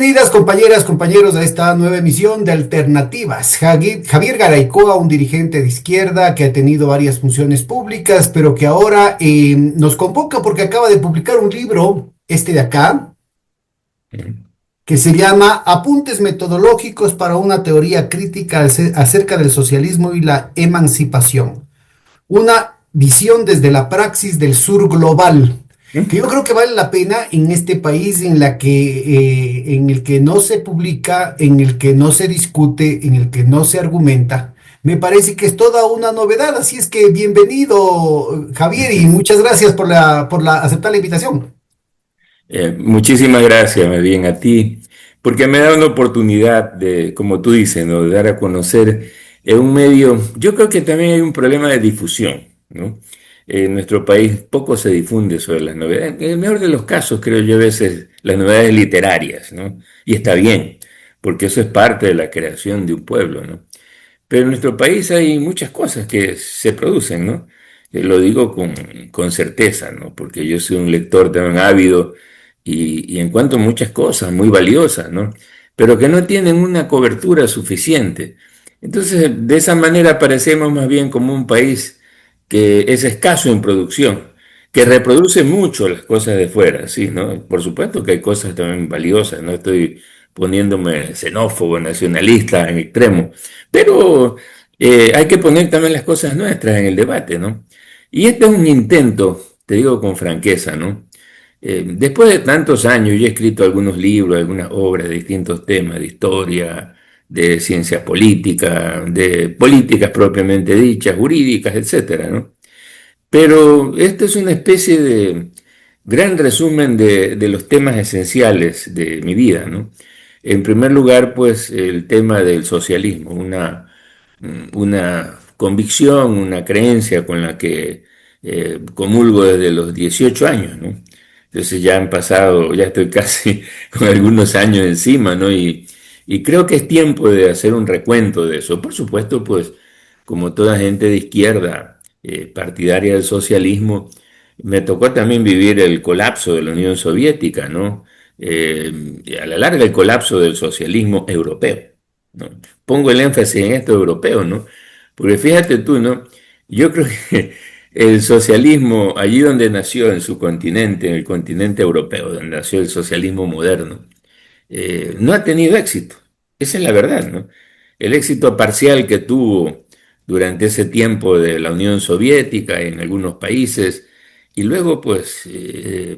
Bienvenidas compañeras, compañeros a esta nueva emisión de Alternativas. Javier Garaycoa, un dirigente de izquierda que ha tenido varias funciones públicas, pero que ahora nos convoca porque acaba de publicar un libro, este de acá, que se llama Apuntes metodológicos para una teoría crítica acerca del socialismo y la emancipación. Una visión desde la praxis del sur global, que yo creo que vale la pena en este país en el que no se publica, en el que no se discute, en el que no se argumenta. Me parece que es toda una novedad, así es que bienvenido, Javier, y muchas gracias por aceptar la invitación. Muchísimas gracias, más bien a ti, porque me da una oportunidad de, como tú dices, ¿no? De dar a conocer en un medio. Yo creo que también hay un problema de difusión, ¿no? En nuestro país poco se difunde sobre las novedades. En el mejor de los casos, creo yo, a veces las novedades literarias, ¿no? Y está bien, porque eso es parte de la creación de un pueblo, ¿no? Pero en nuestro país hay muchas cosas que se producen, ¿no? Lo digo con certeza, ¿no? Porque yo soy un lector también ávido y encuentro muchas cosas muy valiosas, ¿no? Pero que no tienen una cobertura suficiente. Entonces, de esa manera parecemos más bien como un país que es escaso en producción, que reproduce mucho las cosas de fuera, sí, ¿no? Por supuesto que hay cosas también valiosas, no estoy poniéndome xenófobo, nacionalista en extremo, pero hay que poner también las cosas nuestras en el debate, ¿no? Y este es un intento, te digo con franqueza, ¿no? Después de tantos años, yo he escrito algunos libros, algunas obras de distintos temas, de historia, de ciencia política, de políticas propiamente dichas, jurídicas, etcétera, ¿no? Pero esta es una especie de gran resumen de los temas esenciales de mi vida, ¿no? En primer lugar, pues el tema del socialismo, una convicción, una creencia con la que comulgo desde los 18 años, ¿no? Entonces ya han pasado, ya estoy casi con algunos años encima, ¿no? Y creo que es tiempo de hacer un recuento de eso. Por supuesto, pues como toda gente de izquierda partidaria del socialismo, me tocó también vivir el colapso de la Unión Soviética, ¿no? A la larga el colapso del socialismo europeo, ¿no? Pongo el énfasis en esto europeo, ¿no? Porque fíjate tú, ¿no? Yo creo que el socialismo, allí donde nació en su continente, en el continente europeo, donde nació el socialismo moderno, no ha tenido éxito. Esa es la verdad, ¿no? El éxito parcial que tuvo durante ese tiempo de la Unión Soviética en algunos países y luego pues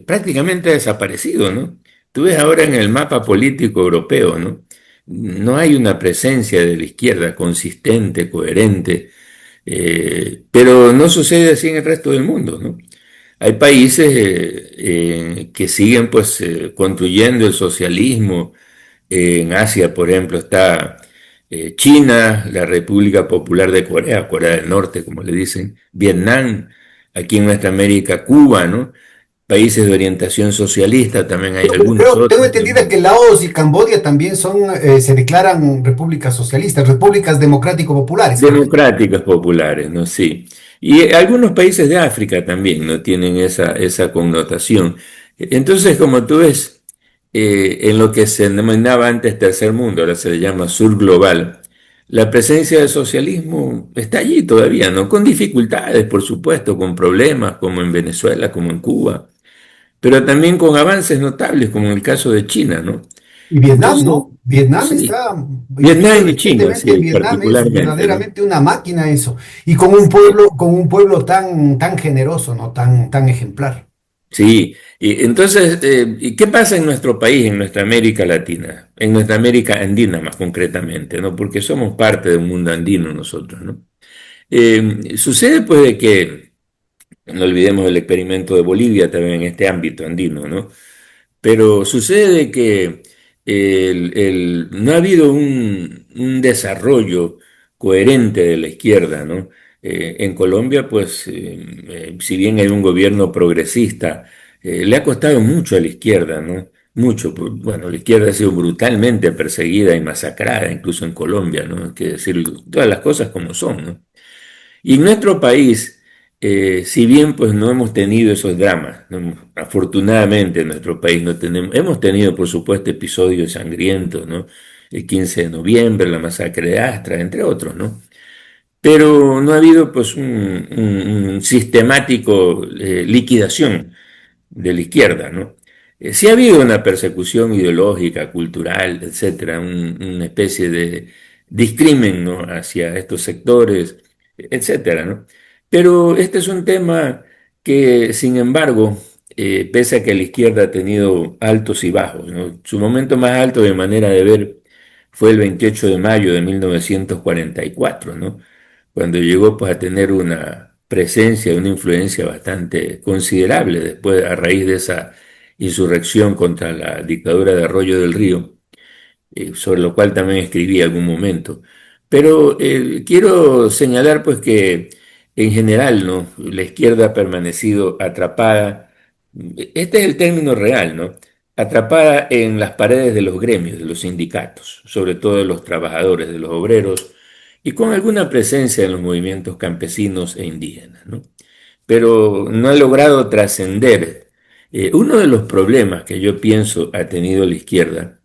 prácticamente ha desaparecido, ¿no? Tú ves ahora en el mapa político europeo, ¿no? No hay una presencia de la izquierda consistente, coherente, pero no sucede así en el resto del mundo, ¿no? Hay países que siguen pues construyendo el socialismo. En Asia, por ejemplo, está China, la República Popular de Corea, Corea del Norte, como le dicen, Vietnam, aquí en nuestra América, Cuba, ¿no? Países de orientación socialista, también hay algunos Pero tengo otros, entendido que Laos y Camboya también se declaran repúblicas socialistas, repúblicas democrático-populares, creo. democráticos populares, ¿no? Sí. Y algunos países de África también no tienen esa connotación. Entonces, como tú ves, en lo que se denominaba antes tercer mundo, ahora se le llama sur global, la presencia del socialismo está allí todavía, ¿no? Con dificultades, por supuesto, con problemas, como en Venezuela, como en Cuba, pero también con avances notables, como en el caso de China, ¿no? Y Vietnam, Entonces, ¿no? Vietnam sí, está, yo estuve Vietnam y China, recientemente en sí, Vietnam, es particularmente, ¿no? verdaderamente una máquina eso. Y con un pueblo tan generoso, ¿no? Tan ejemplar. Sí, y entonces, ¿y qué pasa en nuestro país, en nuestra América Latina, en nuestra América andina más concretamente, ¿no? Porque somos parte de un mundo andino nosotros, ¿no? Sucede pues de que, no olvidemos el experimento de Bolivia también en este ámbito andino, ¿no? Pero sucede que no ha habido un desarrollo coherente de la izquierda, ¿no? En Colombia, pues, si bien hay un gobierno progresista, le ha costado mucho a la izquierda, ¿no? Mucho. Bueno, la izquierda ha sido brutalmente perseguida y masacrada, incluso en Colombia, ¿no? Hay que decir todas las cosas como son, ¿no? Y en nuestro país, si bien pues no hemos tenido esos dramas, afortunadamente en nuestro país no tenemos, hemos tenido por supuesto episodios sangrientos, ¿no? El 15 de noviembre, la masacre de Astra, entre otros, ¿no? Pero no ha habido pues un sistemático liquidación de la izquierda, ¿no? Sí ha habido una persecución ideológica, cultural, etcétera, una especie de discrimen, ¿no? Hacia estos sectores, etcétera, ¿no? Pero este es un tema que, sin embargo, pese a que la izquierda ha tenido altos y bajos, ¿no? Su momento más alto de manera de ver fue el 28 de mayo de 1944, ¿no? Cuando llegó pues, a tener una presencia, una influencia bastante considerable después, a raíz de esa insurrección contra la dictadura de Arroyo del Río, sobre lo cual también escribí algún momento. Pero quiero señalar pues que en general, ¿no? La izquierda ha permanecido atrapada, este es el término real, ¿no? Atrapada en las paredes de los gremios, de los sindicatos, sobre todo de los trabajadores, de los obreros, y con alguna presencia en los movimientos campesinos e indígenas, ¿no? Pero no ha logrado trascender. Uno de los problemas que yo pienso ha tenido la izquierda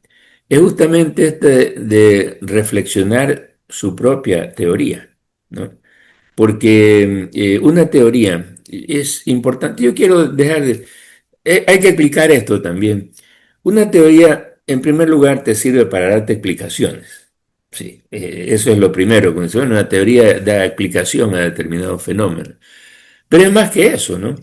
es justamente este de reflexionar su propia teoría, ¿no? Porque una teoría es importante. Yo quiero dejar de... hay que explicar esto también. Una teoría, en primer lugar, te sirve para darte explicaciones. Sí, eso es lo primero. Cuando se ve una teoría da explicación a determinados fenómenos. Pero es más que eso, ¿no?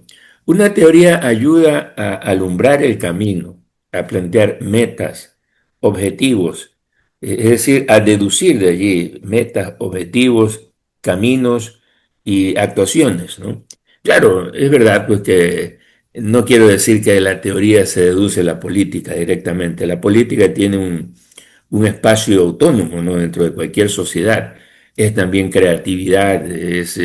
Una teoría ayuda a alumbrar el camino, a plantear metas, objetivos, es decir, a deducir de allí metas, objetivos, caminos y actuaciones, ¿no? Claro, es verdad, pues que no quiero decir que de la teoría se deduce la política directamente. La política tiene un espacio autónomo, ¿no? Dentro de cualquier sociedad. Es también creatividad, es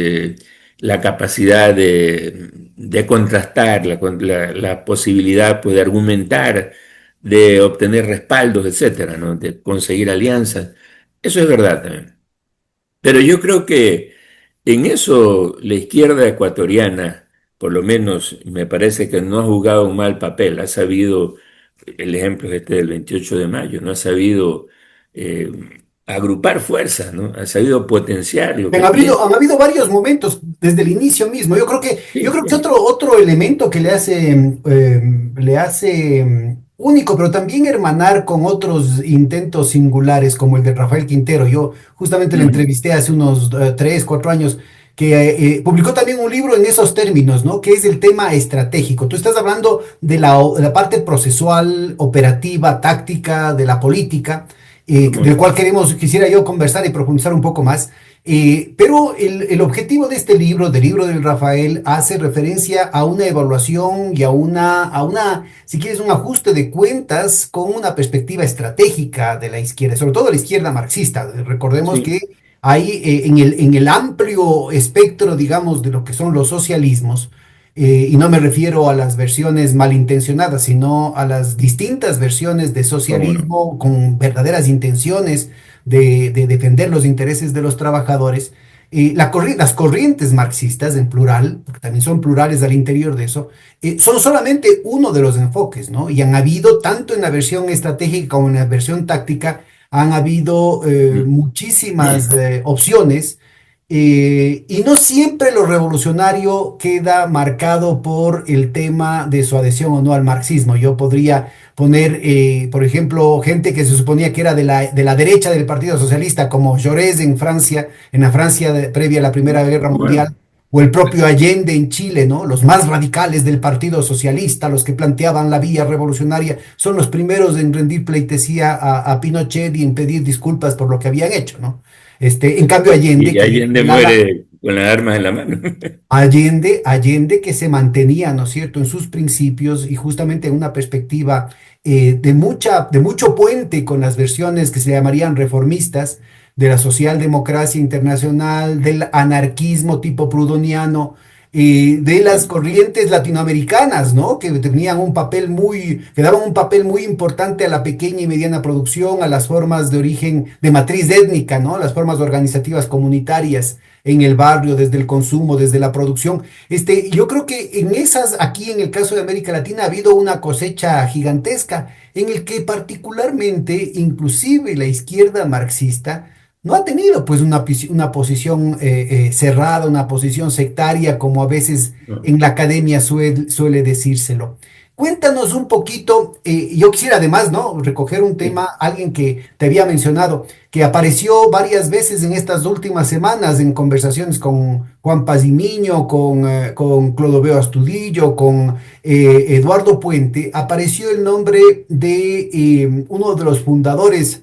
la capacidad de contrastar, la posibilidad pues, de argumentar, de obtener respaldos, etcétera, ¿no? De conseguir alianzas. Eso es verdad también. Pero yo creo que en eso la izquierda ecuatoriana, por lo menos me parece que no ha jugado un mal papel, ha sabido, el ejemplo es este del 28 de mayo, no ha sabido eh, agrupar fuerzas, ¿no? Ha sabido potenciar lo que piensa. Han habido varios momentos desde el inicio mismo. Yo Sí, creo que sí. otro elemento que le hace único, pero también hermanar con otros intentos singulares, como el de Rafael Quintero. Yo justamente le Ujú. entrevisté hace unos 3, 4 años, que publicó también un libro en esos términos, ¿no? Que es el tema estratégico. Tú estás hablando de la parte procesual, operativa, táctica, de la política, ¿Cómo del no? cual quisiera yo conversar y profundizar un poco más. Pero el objetivo de este libro, del libro del Rafael, hace referencia a una evaluación y si quieres, un ajuste de cuentas con una perspectiva estratégica de la izquierda, sobre todo la izquierda marxista. Recordemos que Sí, hay en el amplio espectro, digamos, de lo que son los socialismos, y no me refiero a las versiones malintencionadas, sino a las distintas versiones de cómo no. socialismo con verdaderas intenciones de defender los intereses de los trabajadores. Las corrientes marxistas en plural, porque también son plurales al interior de eso, son solamente uno de los enfoques, ¿no? Y han habido, tanto en la versión estratégica como en la versión táctica, han habido muchísimas opciones, y no siempre lo revolucionario queda marcado por el tema de su adhesión o no al marxismo. Yo podría poner, por ejemplo, gente que se suponía que era de la derecha del Partido Socialista, como Jaurès en Francia, en la Francia previa a la Primera Guerra Bueno, Mundial, o el propio Allende en Chile, ¿no? Los más radicales del Partido Socialista, los que planteaban la vía revolucionaria, son los primeros en rendir pleitesía a Pinochet y en pedir disculpas por lo que habían hecho, ¿no? En cambio, Allende, y que Allende del ala muere con las armas en la mano. Allende que se mantenía, ¿no es cierto?, en sus principios y justamente en una perspectiva de mucho puente con las versiones que se llamarían reformistas de la socialdemocracia internacional, del anarquismo tipo prudoniano, de las corrientes latinoamericanas, ¿no? Que tenían un papel que daban un papel muy importante a la pequeña y mediana producción, a las formas de origen, de matriz étnica, ¿no? Las formas organizativas comunitarias en el barrio, desde el consumo, desde la producción. Yo creo que en esas, aquí en el caso de América Latina, ha habido una cosecha gigantesca en el que particularmente, inclusive la izquierda marxista, no ha tenido pues una posición cerrada, una posición sectaria, como a veces ¿no? en la academia suele decírselo. Cuéntanos un poquito, yo quisiera además, ¿no? Recoger un tema, Sí, alguien que te había mencionado, que apareció varias veces en estas últimas semanas en conversaciones con Juan Pazimiño, con Clodoveo Astudillo, con Eduardo Puente, apareció el nombre de uno de los fundadores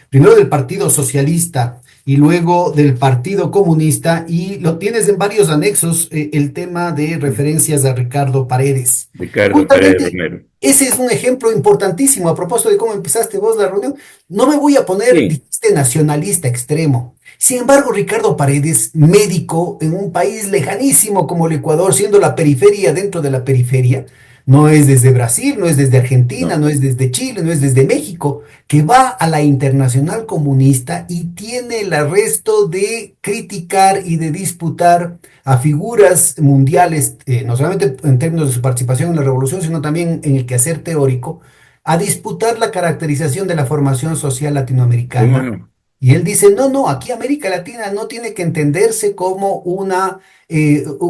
primero del Partido Socialista y luego del Partido Comunista, y lo tienes en varios anexos, el tema de referencias a Ricardo Paredes. Ricardo Paredes Justamente Romero. ese es un ejemplo importantísimo a propósito de cómo empezaste vos la reunión. No me voy a poner, Sí, dijiste, nacionalista extremo. Sin embargo, Ricardo Paredes, médico en un país lejanísimo como el Ecuador, siendo la periferia dentro de la periferia, no es desde Brasil, no es desde Argentina, no. no es desde Chile, no es desde México, que va a la Internacional Comunista y tiene el arresto de criticar y de disputar a figuras mundiales, no solamente en términos de su participación en la revolución, sino también en el quehacer teórico, a disputar la caracterización de la formación social ¿Cómo latinoamericana. no? Y él dice, no, no, aquí América Latina no tiene que entenderse como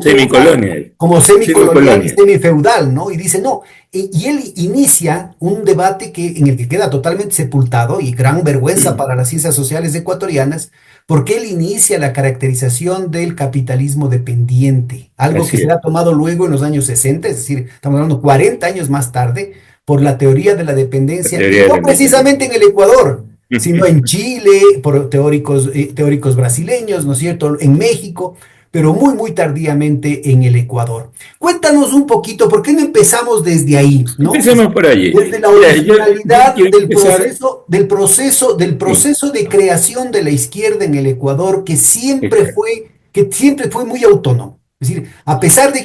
Semicolonia. como semicolonial y Semicolonia. semifeudal, ¿no? Y dice, no, y él inicia un debate en el que queda totalmente sepultado y gran vergüenza para las ciencias sociales ecuatorianas, porque él inicia la caracterización del capitalismo dependiente, algo que Así será es. tomado luego en los años 60, es decir, estamos hablando 40 años más tarde, por la teoría de la La dependencia, y teoría de no la independencia. precisamente en el Ecuador, sino en Chile, por teóricos brasileños, ¿no es cierto?, en México, pero muy, muy tardíamente en el Ecuador. Cuéntanos un poquito, ¿por qué no empezamos desde ahí, ¿no? Empecemos por allí. Desde la Mira, yo originalidad quiero empezar. del Sí, proceso de creación de la izquierda en el Ecuador, exacto. que siempre fue muy autónomo. Es decir, a pesar de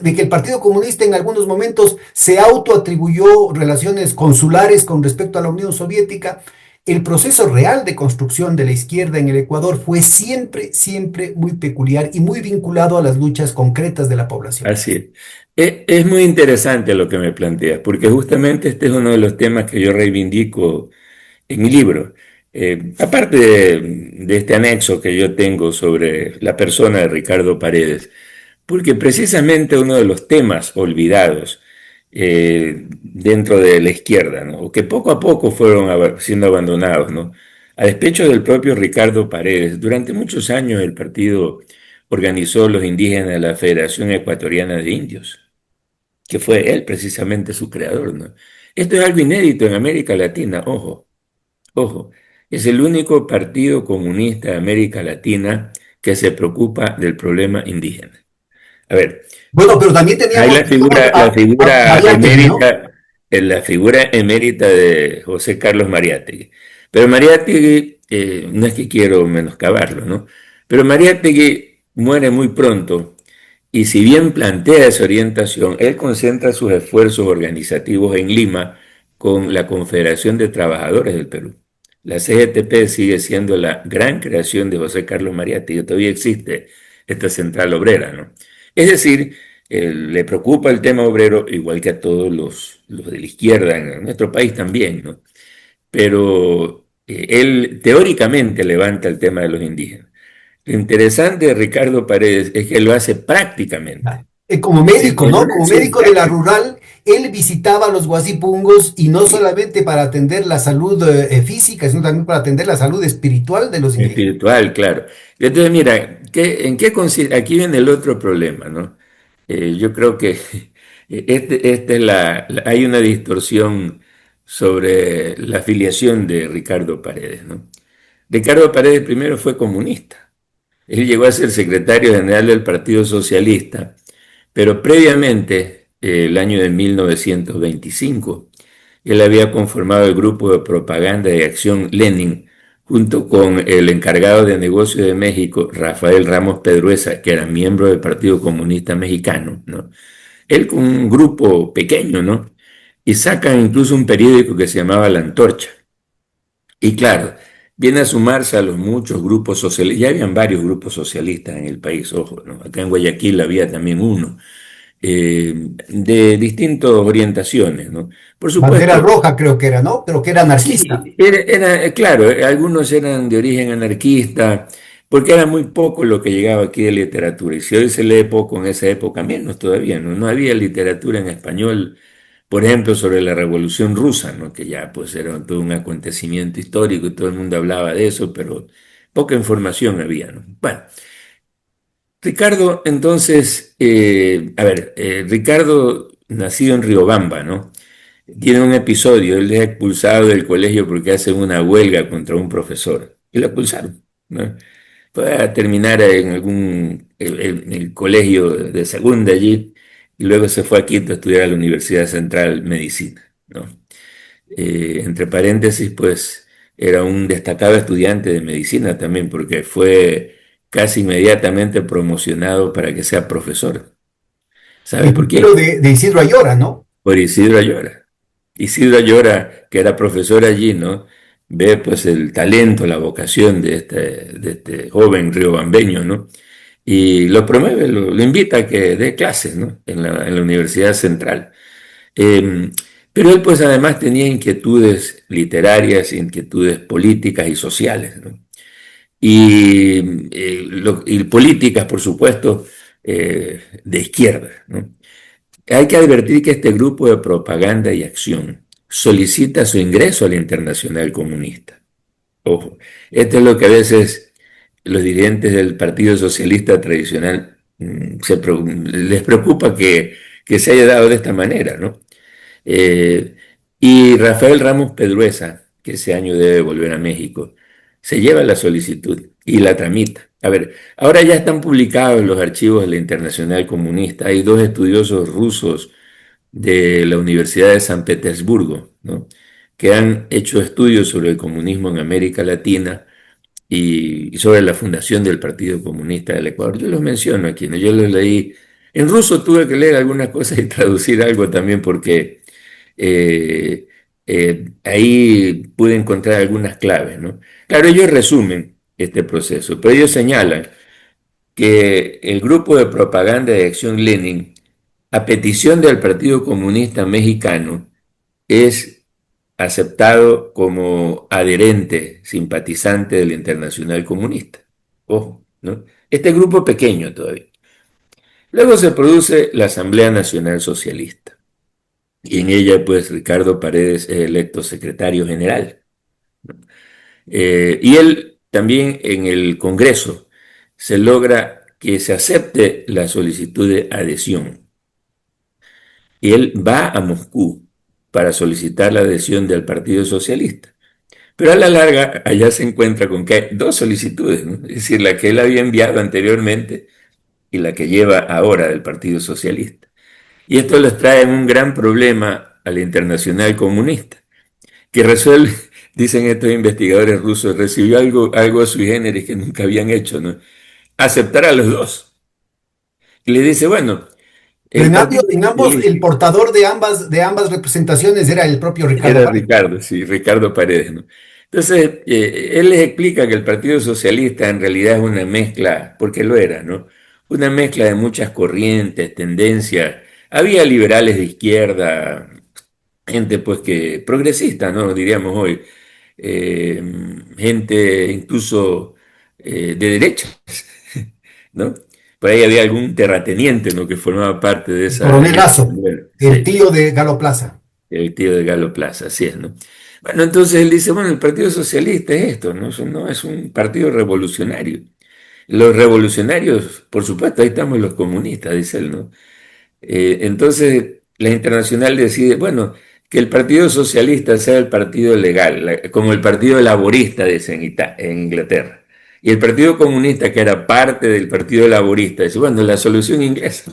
de que el Partido Comunista en algunos momentos se autoatribuyó relaciones consulares con respecto a la Unión Soviética, el proceso real de construcción de la izquierda en el Ecuador fue siempre, siempre muy peculiar y muy vinculado a las luchas concretas de la población. Así es. Es muy interesante lo que me planteas, porque justamente este es uno de los temas que yo reivindico en mi libro. Aparte de este anexo que yo tengo sobre la persona de Ricardo Paredes, porque precisamente uno de los temas olvidados dentro de la izquierda, ¿no? O que poco a poco fueron siendo abandonados, ¿no? A despecho del propio Ricardo Paredes, durante muchos años el partido organizó los indígenas de la Federación Ecuatoriana de Indios, que fue él precisamente su creador, ¿no? Esto es algo inédito en América Latina, ojo, ojo. Es el único partido comunista de América Latina que se preocupa del problema indígena. A ver, Bueno, pero también hay teníamos la a figura Mariátegui, ¿no? emérita, la figura emérita de José Carlos Mariátegui. Pero Mariátegui, no es que quiero menoscabarlo, ¿no? Pero Mariátegui muere muy pronto y si bien plantea esa orientación, él concentra sus esfuerzos organizativos en Lima con la Confederación de Trabajadores del Perú. La CGTP sigue siendo la gran creación de José Carlos Mariátegui, todavía existe esta central obrera, ¿no? Es decir, le preocupa el tema obrero igual que a todos los de la izquierda en nuestro país también, ¿no? Pero él teóricamente levanta el tema de los indígenas. Lo interesante de Ricardo Paredes es que lo hace prácticamente. Como En médico, ¿no? una Como acción médico de la práctica. rural, él visitaba los guasipungos y no Sí, solamente para atender la salud física, sino también para atender la salud espiritual de los indígenas. espiritual, claro. Entonces, mira, ¿en qué consiste? Aquí viene el otro problema, ¿no? Yo creo que este es hay una distorsión sobre la afiliación de Ricardo Paredes, ¿no? Ricardo Paredes primero fue comunista. Él llegó a ser secretario general del Partido Socialista, pero previamente, el año de 1925, él había conformado el grupo de propaganda y acción Lenin junto con el encargado de negocio de México, Rafael Ramos Pedruesa, que era miembro del Partido Comunista Mexicano, ¿no? Él con un grupo pequeño, ¿no? Y sacan incluso un periódico que se llamaba La Antorcha. Y claro, viene a sumarse a los muchos grupos socialistas, ya habían varios grupos socialistas en el país, ojo, ¿no? Acá en Guayaquil había también uno, de distintas orientaciones, ¿no? Por Bandera supuesto, roja creo que era, ¿no? Creo que era anarquista. sí, claro, algunos eran de origen anarquista, porque era muy poco lo que llegaba aquí de literatura, y si hoy se lee poco en esa época, menos todavía, ¿no? No había literatura en español, por ejemplo, sobre la Revolución Rusa, ¿no? Que ya pues era todo un acontecimiento histórico y todo el mundo hablaba de eso, pero poca información había, ¿no? Bueno, Ricardo, entonces, a ver, Ricardo, nacido en Riobamba, ¿no? Tiene un episodio, él es expulsado del colegio porque hacen una huelga contra un profesor. Y lo expulsaron, ¿no? Fue a terminar en en el colegio de segunda allí, y luego se fue a Quito a estudiar a la Universidad Central Medicina, ¿no? Entre paréntesis, pues era un destacado estudiante de medicina también, porque fue casi inmediatamente promocionado para que sea profesor. ¿Sabes El por pupilo quién? de Isidro Ayora, ¿no? Por Isidro Ayora. Isidro Ayora, que era profesor allí, ¿no? Ve pues el talento, la vocación de este joven riobambeño, ¿no? Y lo promueve, lo invita a que dé clases, ¿no? En la Universidad Central. Eh, pero él pues además tenía inquietudes literarias, inquietudes políticas y sociales, ¿no? Y políticas, por supuesto, de izquierda, ¿no? Hay que advertir que este grupo de propaganda y acción solicita su ingreso a la Internacional Comunista. Ojo, esto es lo que a veces los dirigentes del Partido Socialista tradicional les preocupa que se haya dado de esta manera, ¿no? Eh, y Rafael Ramos Pedruesa, que ese año debe volver a México, se lleva la solicitud y la tramita. A ver, ahora ya están publicados los archivos de la Internacional Comunista. Hay dos estudiosos rusos de la Universidad de San Petersburgo, ¿no? Que han hecho estudios sobre el comunismo en América Latina y sobre la fundación del Partido Comunista del Ecuador. Yo los menciono aquí, ¿no? Yo los leí. En ruso tuve que leer algunas cosas y traducir algo también porque eh, ahí pude encontrar algunas claves, ¿no? Claro, ellos resumen este proceso, pero ellos señalan que el grupo de propaganda de Acción Lenin, a petición del Partido Comunista Mexicano, es aceptado como adherente, simpatizante de la Internacional Comunista. Ojo, ¿no? Este grupo pequeño todavía. Luego se produce la Asamblea Nacional Socialista y en ella pues Ricardo Paredes es electo secretario general. Y él también en el Congreso se logra que se acepte la solicitud de adhesión. Y él va a Moscú para solicitar la adhesión del Partido Socialista. Pero a la larga, allá se encuentra con que hay dos solicitudes, ¿no? Es decir, la que él había enviado anteriormente y la que lleva ahora del Partido Socialista. Y esto les trae un gran problema a la Internacional Comunista, que resuelve, dicen estos investigadores rusos, recibió algo sui generis que nunca habían hecho, ¿no? Aceptar a los dos. Y le dice, bueno, Pero el Partido en ambos, el Socialista portador de ambas representaciones era el propio Ricardo era Páez. Ricardo, sí, Ricardo Paredes, ¿no? Entonces, él les explica que el Partido Socialista en realidad es una mezcla, porque lo era, ¿no? Una mezcla de muchas corrientes, tendencias. Había liberales de izquierda, gente pues que progresista, ¿no? Diríamos hoy, eh, gente incluso de derecha, ¿no? Por ahí había algún terrateniente, ¿no? Que formaba parte de El esa, coronel de esa Lazo, asamblea. el Sí, tío de Galo Plaza. el tío de Galo Plaza, así es, ¿no? Bueno, entonces él dice, bueno, el Partido Socialista es esto, ¿no? No es un partido revolucionario. Los revolucionarios, por supuesto, ahí estamos los comunistas, dice él, ¿no? Entonces, la Internacional decide, bueno, que el Partido Socialista sea el partido legal, como el Partido Laborista, dice en Inglaterra. Y el Partido Comunista, que era parte del Partido Laborista, dice, bueno, la solución inglesa,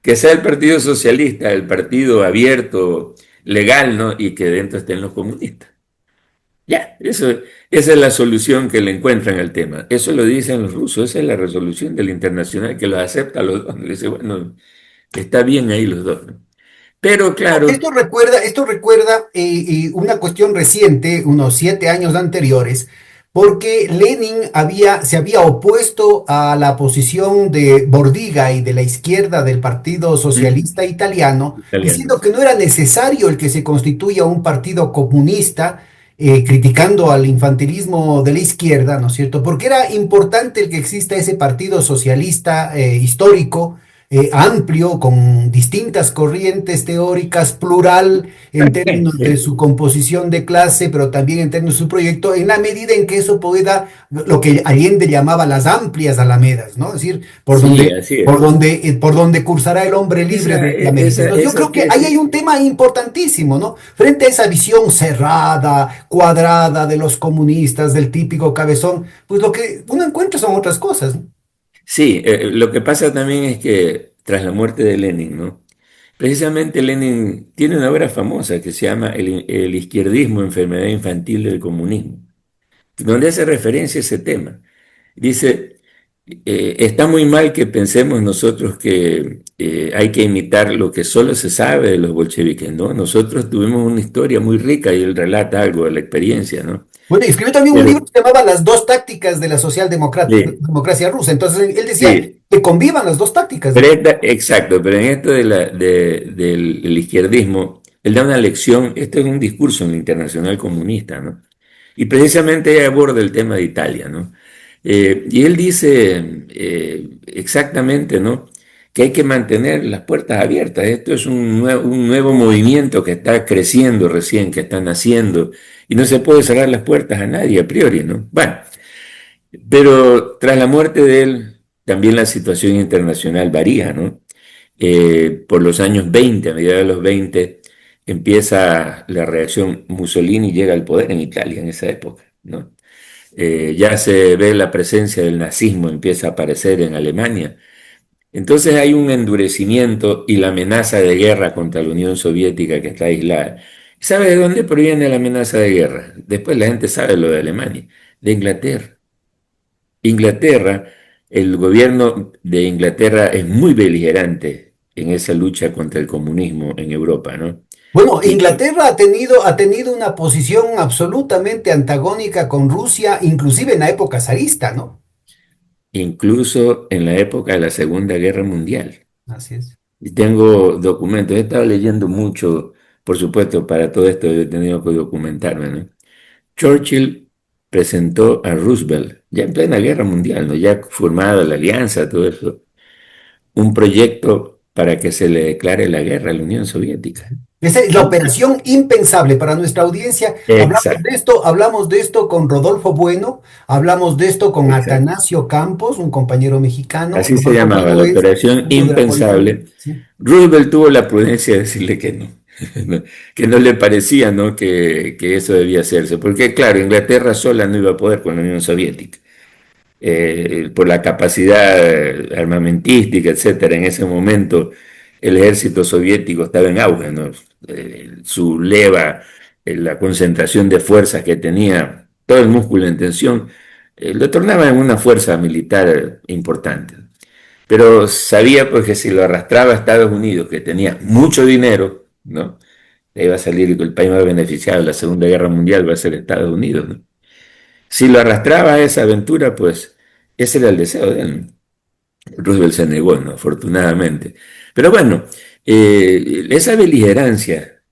que sea el Partido Socialista, el partido abierto, legal, ¿no? Y que dentro estén los comunistas. Ya, esa es la solución que le encuentran al tema. Eso lo dicen los rusos, esa es la resolución del internacional que lo acepta los dos. Dice, bueno, está bien ahí los dos, ¿no? Pero claro, Esto recuerda una cuestión reciente, unos 7 años anteriores, porque Lenin se había opuesto a la posición de Bordiga y de la izquierda del Partido Socialista Italiano, diciendo italianos. que no era necesario el que se constituya un partido comunista, criticando al infantilismo de la izquierda, ¿no es cierto? Porque era importante el que exista ese partido socialista histórico amplio, con distintas corrientes teóricas, plural en términos de Sí, su composición de clase, pero también en términos de su proyecto, en la medida en que eso pueda, lo que Allende llamaba las amplias alamedas, ¿no? Es decir, sí, así es. por donde cursará el hombre libre Esa, de e- América. esa, Entonces, yo esa creo que ahí hay tesis, un tema importantísimo, ¿no? Frente a esa visión cerrada, cuadrada de los comunistas, del típico cabezón, pues lo que uno encuentra son otras cosas, ¿no? sí, lo que pasa también es que tras la muerte de Lenin, ¿no? Precisamente Lenin tiene una obra famosa que se llama El izquierdismo, enfermedad infantil del comunismo, donde hace referencia a ese tema. Dice, está muy mal que pensemos nosotros que hay que imitar lo que solo se sabe de los bolcheviques, ¿no? Nosotros tuvimos una historia muy rica y él relata algo de la experiencia, ¿no? Bueno, y escribió también un libro Pero que se llamaba Las dos tácticas de la sí, socialdemocracia rusa. Entonces él decía sí, que convivan las dos tácticas, pero ¿no? exacto, pero en esto del izquierdismo, él da una lección, esto es un discurso en la Internacional Comunista, ¿no? Y precisamente ella aborda el tema de Italia, ¿no? Y él dice exactamente, ¿no? Que hay que mantener las puertas abiertas. Esto es un nuevo movimiento que está creciendo recién, que está naciendo, y no se puede cerrar las puertas a nadie a priori, ¿no? Bueno, pero tras la muerte de él, también la situación internacional varía, ¿no? Por los años 20, a mediados de los 20, empieza la reacción. Mussolini llega al poder en Italia en esa época, ¿no? Ya se ve la presencia del nazismo, empieza a aparecer en Alemania. Entonces hay un endurecimiento y la amenaza de guerra contra la Unión Soviética que está aislada. ¿Sabe de dónde proviene la amenaza de guerra? Después la gente sabe lo de Alemania, de Inglaterra. Inglaterra, el gobierno de Inglaterra es muy beligerante en esa lucha contra el comunismo en Europa, ¿no? Bueno, Y Inglaterra ha tenido una posición absolutamente antagónica con Rusia, inclusive en la época zarista, ¿no? incluso en la época de la Segunda Guerra Mundial. Así es. Y tengo documentos, he estado leyendo mucho, por supuesto, para todo esto he tenido que documentarme, ¿no? Churchill presentó a Roosevelt, ya en plena guerra mundial, ¿no? Ya formada la alianza, todo eso, un proyecto para que se le declare la guerra a la Unión Soviética. Esa es la operación impensable para nuestra audiencia. Exacto, Hablamos de esto con Rodolfo Bueno, hablamos de esto con exacto. Atanasio Campos, un compañero mexicano. Así se Rodolfo llamaba, Bueno la es operación mucho de la política. impensable. Sí. Roosevelt tuvo la prudencia de decirle que no, ¿no? Que no le parecía, ¿no? Que eso debía hacerse, porque claro, Inglaterra sola no iba a poder con la Unión Soviética, por la capacidad armamentística, etcétera. En ese momento el ejército soviético estaba en auge, ¿no? Su leva, la concentración de fuerzas que tenía, todo el músculo en tensión, lo tornaba en una fuerza militar importante. Pero sabía pues que si lo arrastraba a Estados Unidos, que tenía mucho dinero, ¿no? Le iba a salir el país más beneficiado de la Segunda Guerra Mundial, va a ser Estados Unidos, ¿no? Si lo arrastraba a esa aventura, pues ese era el deseo de él. Roosevelt se negó, ¿no? Afortunadamente. Pero bueno, esa beligerancia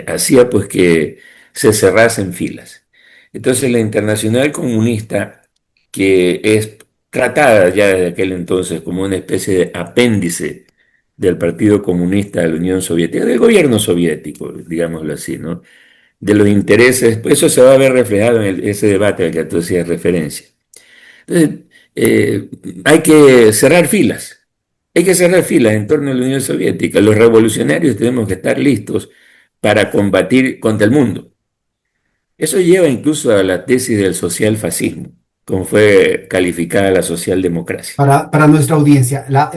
hacía pues que se cerrasen filas. Entonces la Internacional Comunista, que es tratada ya desde aquel entonces como una especie de apéndice del Partido Comunista de la Unión Soviética, del gobierno soviético, digámoslo así, ¿no? De los intereses, pues eso se va a ver reflejado en ese debate al que tú hacías referencia. Entonces, eh, hay que cerrar filas, hay que cerrar filas en torno a la Unión Soviética. Los revolucionarios tenemos que estar listos para combatir contra el mundo. Eso lleva incluso a la tesis del social fascismo, como fue calificada la socialdemocracia. Para nuestra audiencia, la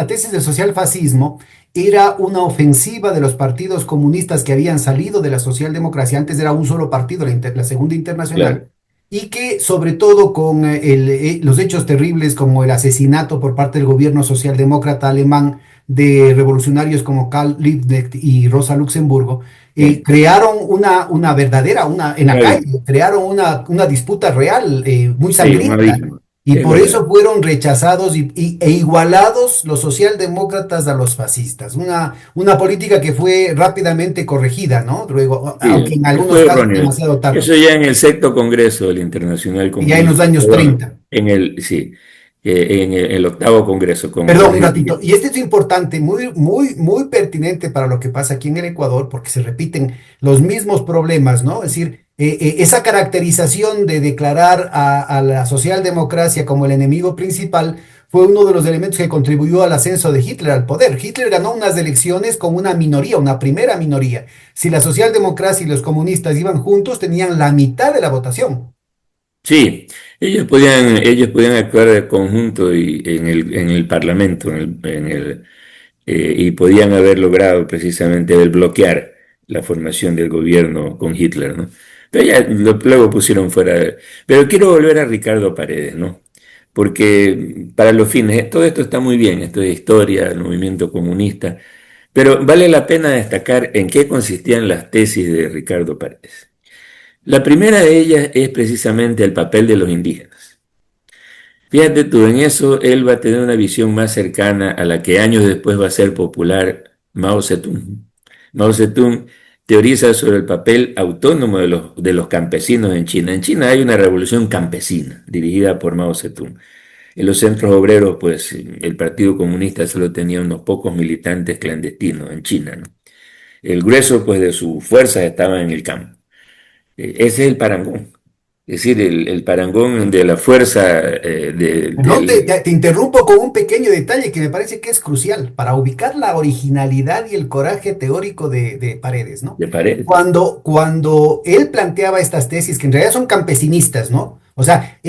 tesis del socialfascismo era una ofensiva de los partidos comunistas que habían salido de la socialdemocracia. Antes era un solo partido, la Segunda Internacional, Claro, y que sobre todo con los hechos terribles como el asesinato por parte del gobierno socialdemócrata alemán de revolucionarios como Karl Liebknecht y Rosa Luxemburgo, sí. crearon una verdadera, en la Un calle, abismo. crearon una disputa real, muy Sí, un sangrienta. abismo. Y Es por verdad. eso fueron rechazados e igualados los socialdemócratas a los fascistas. Una política que fue rápidamente corregida, ¿no? Luego, aunque Sí, en que algunos fue casos erróneo. demasiado tarde, Eso ya en el sexto congreso del Internacional ya en los Comunista, años perdón, 30. sí, en el octavo congreso, como Perdón, vos un decís. ratito. Y este es importante, muy pertinente para lo que pasa aquí en el Ecuador, porque se repiten los mismos problemas, ¿no? Es decir, esa caracterización de declarar a la socialdemocracia como el enemigo principal fue uno de los elementos que contribuyó al ascenso de Hitler al poder. Hitler ganó unas elecciones con una minoría, una primera minoría. Si la socialdemocracia y los comunistas iban juntos, tenían la mitad de la votación. Sí, ellos podían actuar de conjunto y en el Parlamento, y podían haber logrado precisamente el bloquear la formación del gobierno con Hitler, ¿no? Pero ya luego pusieron fuera. Pero quiero volver a Ricardo Paredes, ¿no? Porque para los fines, todo esto está muy bien, esto de historia, el movimiento comunista, pero vale la pena destacar en qué consistían las tesis de Ricardo Paredes. La primera de ellas es precisamente el papel de los indígenas. Fíjate tú, en eso él va a tener una visión más cercana a la que años después va a ser popular Mao Zedong. Mao Zedong teoriza sobre el papel autónomo de los campesinos en China. En China hay una revolución campesina dirigida por Mao Zedong. En los centros obreros, pues el Partido Comunista solo tenía unos pocos militantes clandestinos en China, ¿no? El grueso, pues, de sus fuerzas estaba en el campo. Ese es el parangón. Es decir, el parangón de la fuerza Perdón, te interrumpo con un pequeño detalle que me parece que es crucial para ubicar la originalidad y el coraje teórico de Paredes, ¿no? de Paredes. Cuando él planteaba estas tesis, que en realidad son campesinistas, ¿no? O sea,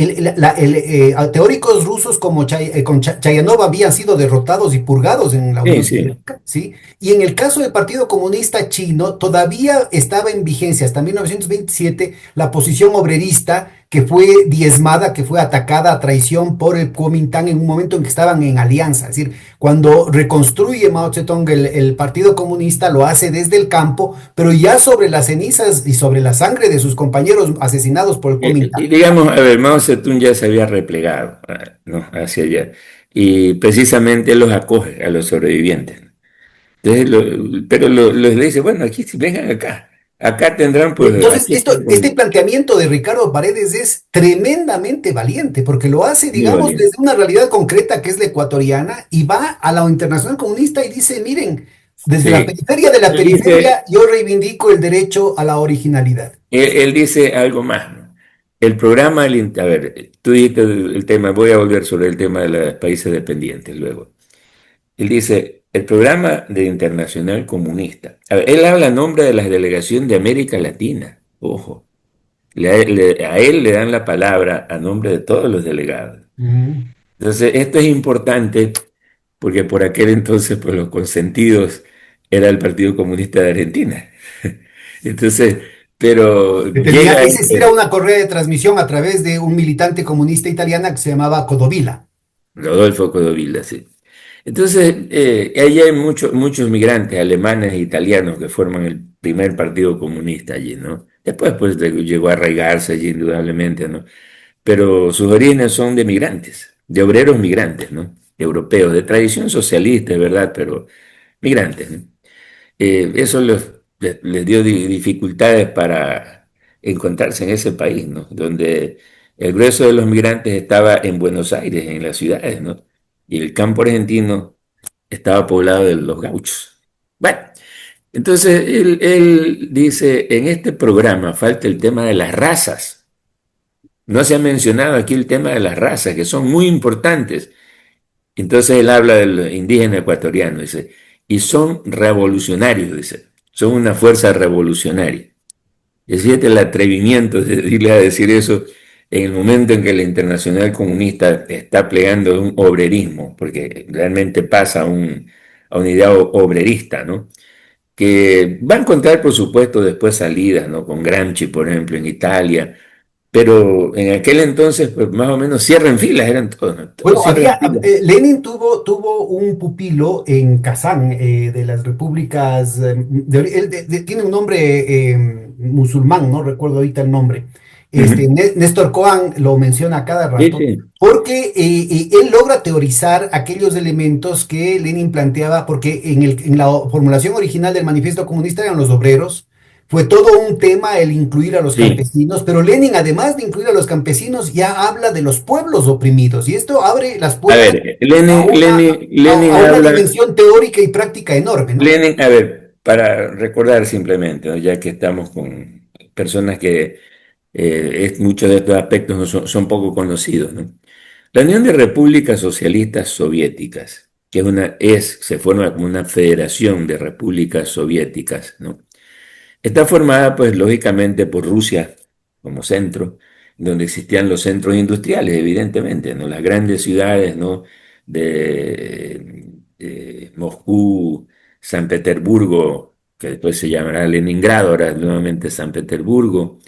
teóricos rusos como Chayanov habían sido derrotados y purgados en la Sí, Unión sí. Soviética, ¿sí? Y en el caso del Partido Comunista Chino, todavía estaba en vigencia hasta 1927 la posición obrerista que fue diezmada, que fue atacada a traición por el Kuomintang en un momento en que estaban en alianza. Es decir, cuando reconstruye Mao Zedong el Partido Comunista, lo hace desde el campo, pero ya sobre las cenizas y sobre la sangre de sus compañeros asesinados por el Y Kuomintang. digamos, a ver, Mao Zedong ya se había replegado, ¿no? Hacia allá. Y precisamente él los acoge a los sobrevivientes. Entonces, les dice, bueno, aquí sí, vengan acá. Acá tendrán, pues, Entonces, aquí están este planteamiento de Ricardo Paredes es tremendamente valiente, porque lo hace, muy digamos, valientes. desde una realidad concreta que es la ecuatoriana y va a la Internacional Comunista y dice, miren, desde la Sí. periferia de la Él dice, periferia, yo reivindico el derecho a la originalidad. él dice algo más, ¿no? El programa, a ver, tú dijiste el tema, voy a volver sobre el tema de los países dependientes luego. Él dice, el programa de Internacional Comunista. A ver, él habla a nombre de la delegación de América Latina, ojo. A él le dan la palabra a nombre de todos los delegados. Ujú. Entonces, esto es importante porque por aquel entonces, pues los consentidos era el Partido Comunista de Argentina. Entonces, pero Que tenía, llega ese sí era este una correa de transmisión a través de un militante comunista italiana que se llamaba Codovila. Rodolfo Codovilla, sí. Entonces, ahí hay muchos migrantes alemanes e italianos que forman el primer partido comunista allí, ¿no? Después, pues, llegó a arraigarse allí, indudablemente, ¿no? Pero sus orígenes son de migrantes, de obreros migrantes, ¿no? Europeos, de tradición socialista, es verdad, pero migrantes, ¿no? Eso les dio dificultades para encontrarse en ese país, ¿no? Donde el grueso de los migrantes estaba en Buenos Aires, en las ciudades, ¿no? Y el campo argentino estaba poblado de los gauchos. Bueno, entonces él dice, en este programa falta el tema de las razas. No se ha mencionado aquí el tema de las razas, que son muy importantes. Entonces él habla del indígena ecuatoriano, dice, y son revolucionarios, dice, son una fuerza revolucionaria. Y fíjate el atrevimiento de irle a decir eso en el momento en que la Internacional Comunista está plegando de un obrerismo, porque realmente pasa a una idea obrerista, ¿no? Que va a encontrar, por supuesto, después salidas, ¿no? Con Gramsci, por ejemplo, en Italia, pero en aquel entonces, pues más o menos cierren filas, eran todos, ¿no? Todos Bueno, cierran había, filas. Lenin tuvo un pupilo en Kazán, de las repúblicas, tiene un nombre musulmán, no recuerdo ahorita el nombre. Ujú. Néstor Cohen lo menciona a cada Sí, rato, sí, porque él logra teorizar aquellos elementos que Lenin planteaba, porque en la formulación original del manifiesto comunista eran los obreros. Fue todo un tema el incluir a los sí. campesinos, pero Lenin, además de incluir a los campesinos, ya habla de los pueblos oprimidos, y esto abre las A puertas ver, a Lenin a una habla, dimensión teórica y práctica enorme, ¿no? Lenin, a ver, para recordar simplemente, ¿no? Ya que estamos con personas que muchos de estos aspectos no son poco conocidos, ¿no? La Unión de Repúblicas Socialistas Soviéticas, que se forma como una federación de repúblicas soviéticas, ¿no? Está formada, pues, lógicamente por Rusia como centro, donde existían los centros industriales, evidentemente, ¿no? Las grandes ciudades, ¿no? De Moscú, San Petersburgo, que después se llamará Leningrado, ahora nuevamente San Petersburgo,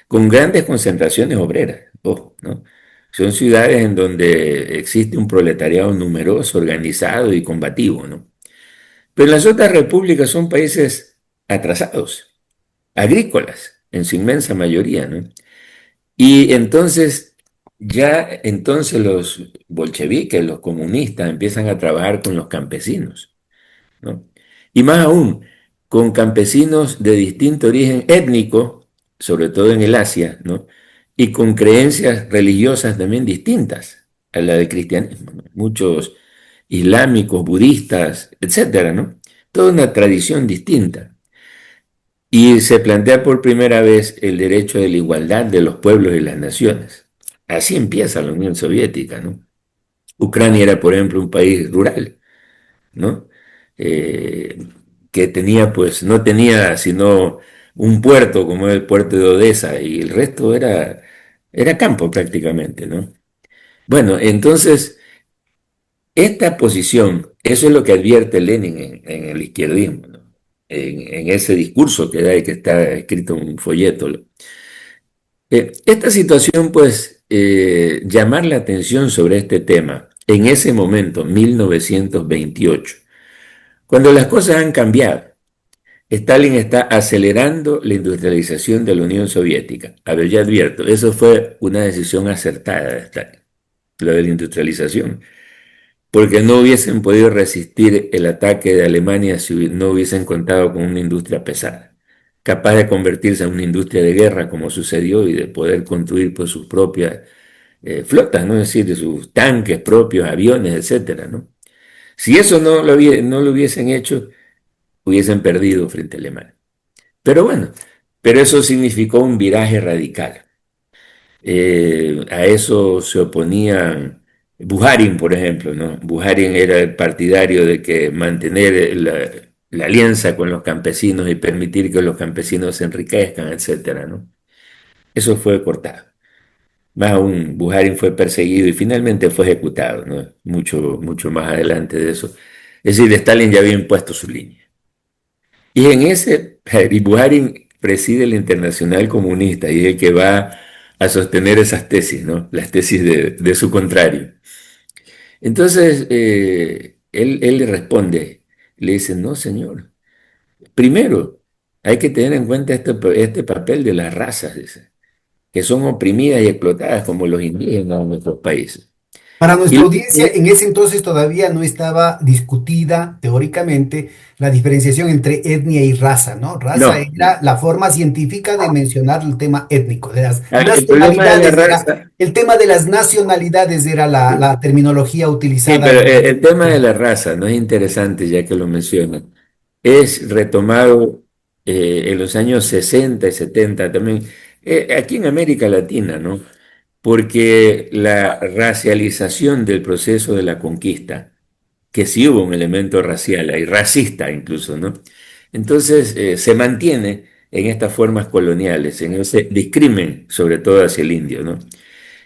con grandes concentraciones obreras, ojo, ¿no? Son ciudades en donde existe un proletariado numeroso, organizado y combativo, ¿no? Pero las otras repúblicas son países atrasados, agrícolas, en su inmensa mayoría, ¿no? Y entonces, entonces los bolcheviques, los comunistas, empiezan a trabajar con los campesinos, ¿no? Y más aún, con campesinos de distinto origen étnico, sobre todo en el Asia, ¿no? Y con creencias religiosas también distintas a la del cristianismo, ¿no? Muchos islámicos, budistas, etcétera, ¿no? Toda una tradición distinta. Y se plantea por primera vez el derecho de la igualdad de los pueblos y las naciones. Así empieza la Unión Soviética, ¿no? Ucrania era, por ejemplo, un país rural, ¿no? Eh, que tenía, pues, no tenía sino un puerto como el puerto de Odessa y el resto era campo prácticamente, ¿no? Bueno, entonces, esta posición, eso es lo que advierte Lenin en el izquierdismo, ¿no? En ese discurso que da y que está escrito en un folleto. Esta situación, pues, llamar la atención sobre este tema en ese momento, 1928, cuando las cosas han cambiado. Stalin está acelerando la industrialización de la Unión Soviética. A ver, ya advierto, eso fue una decisión acertada de Stalin, lo de la industrialización, porque no hubiesen podido resistir el ataque de Alemania si no hubiesen contado con una industria pesada, capaz de convertirse en una industria de guerra como sucedió y de poder construir pues, sus propias flotas, ¿no? Es decir, de sus tanques propios, aviones, etcétera, ¿no? Si eso no lo hubiesen hecho, hubiesen perdido frente a Alemania. Pero bueno, pero eso significó un viraje radical. A eso se oponían Bujarin, por ejemplo, ¿no? Bujarin era el partidario de que mantener la alianza con los campesinos y permitir que los campesinos se enriquezcan, etcétera, ¿no? Eso fue cortado. Más aún, Bujarin fue perseguido y finalmente fue ejecutado, ¿no? Mucho más adelante de eso. Es decir, Stalin ya había impuesto su línea. Y Bujarin preside la Internacional Comunista y es el que va a sostener esas tesis, ¿no? Las tesis de su contrario. Entonces, él le responde, le dice, no, señor, primero hay que tener en cuenta este papel de las razas, dice, que son oprimidas y explotadas como los indígenas en nuestros países. Para Y nuestra audiencia, en ese entonces todavía no estaba discutida teóricamente la diferenciación entre etnia y raza, ¿no? Raza no, era la forma científica de mencionar el tema étnico, de las el problema de la nacionalidades era, raza. el tema de las nacionalidades era la terminología Sí, utilizada pero en... el tema de la raza no es interesante ya que lo mencionan. Es retomado en los años 60 y 70 también, aquí en América Latina, ¿no? Porque la racialización del proceso de la conquista, que sí hubo un elemento racial y racista incluso, ¿no? Entonces se mantiene en estas formas coloniales, en ese discrimen, sobre todo hacia el indio, ¿no?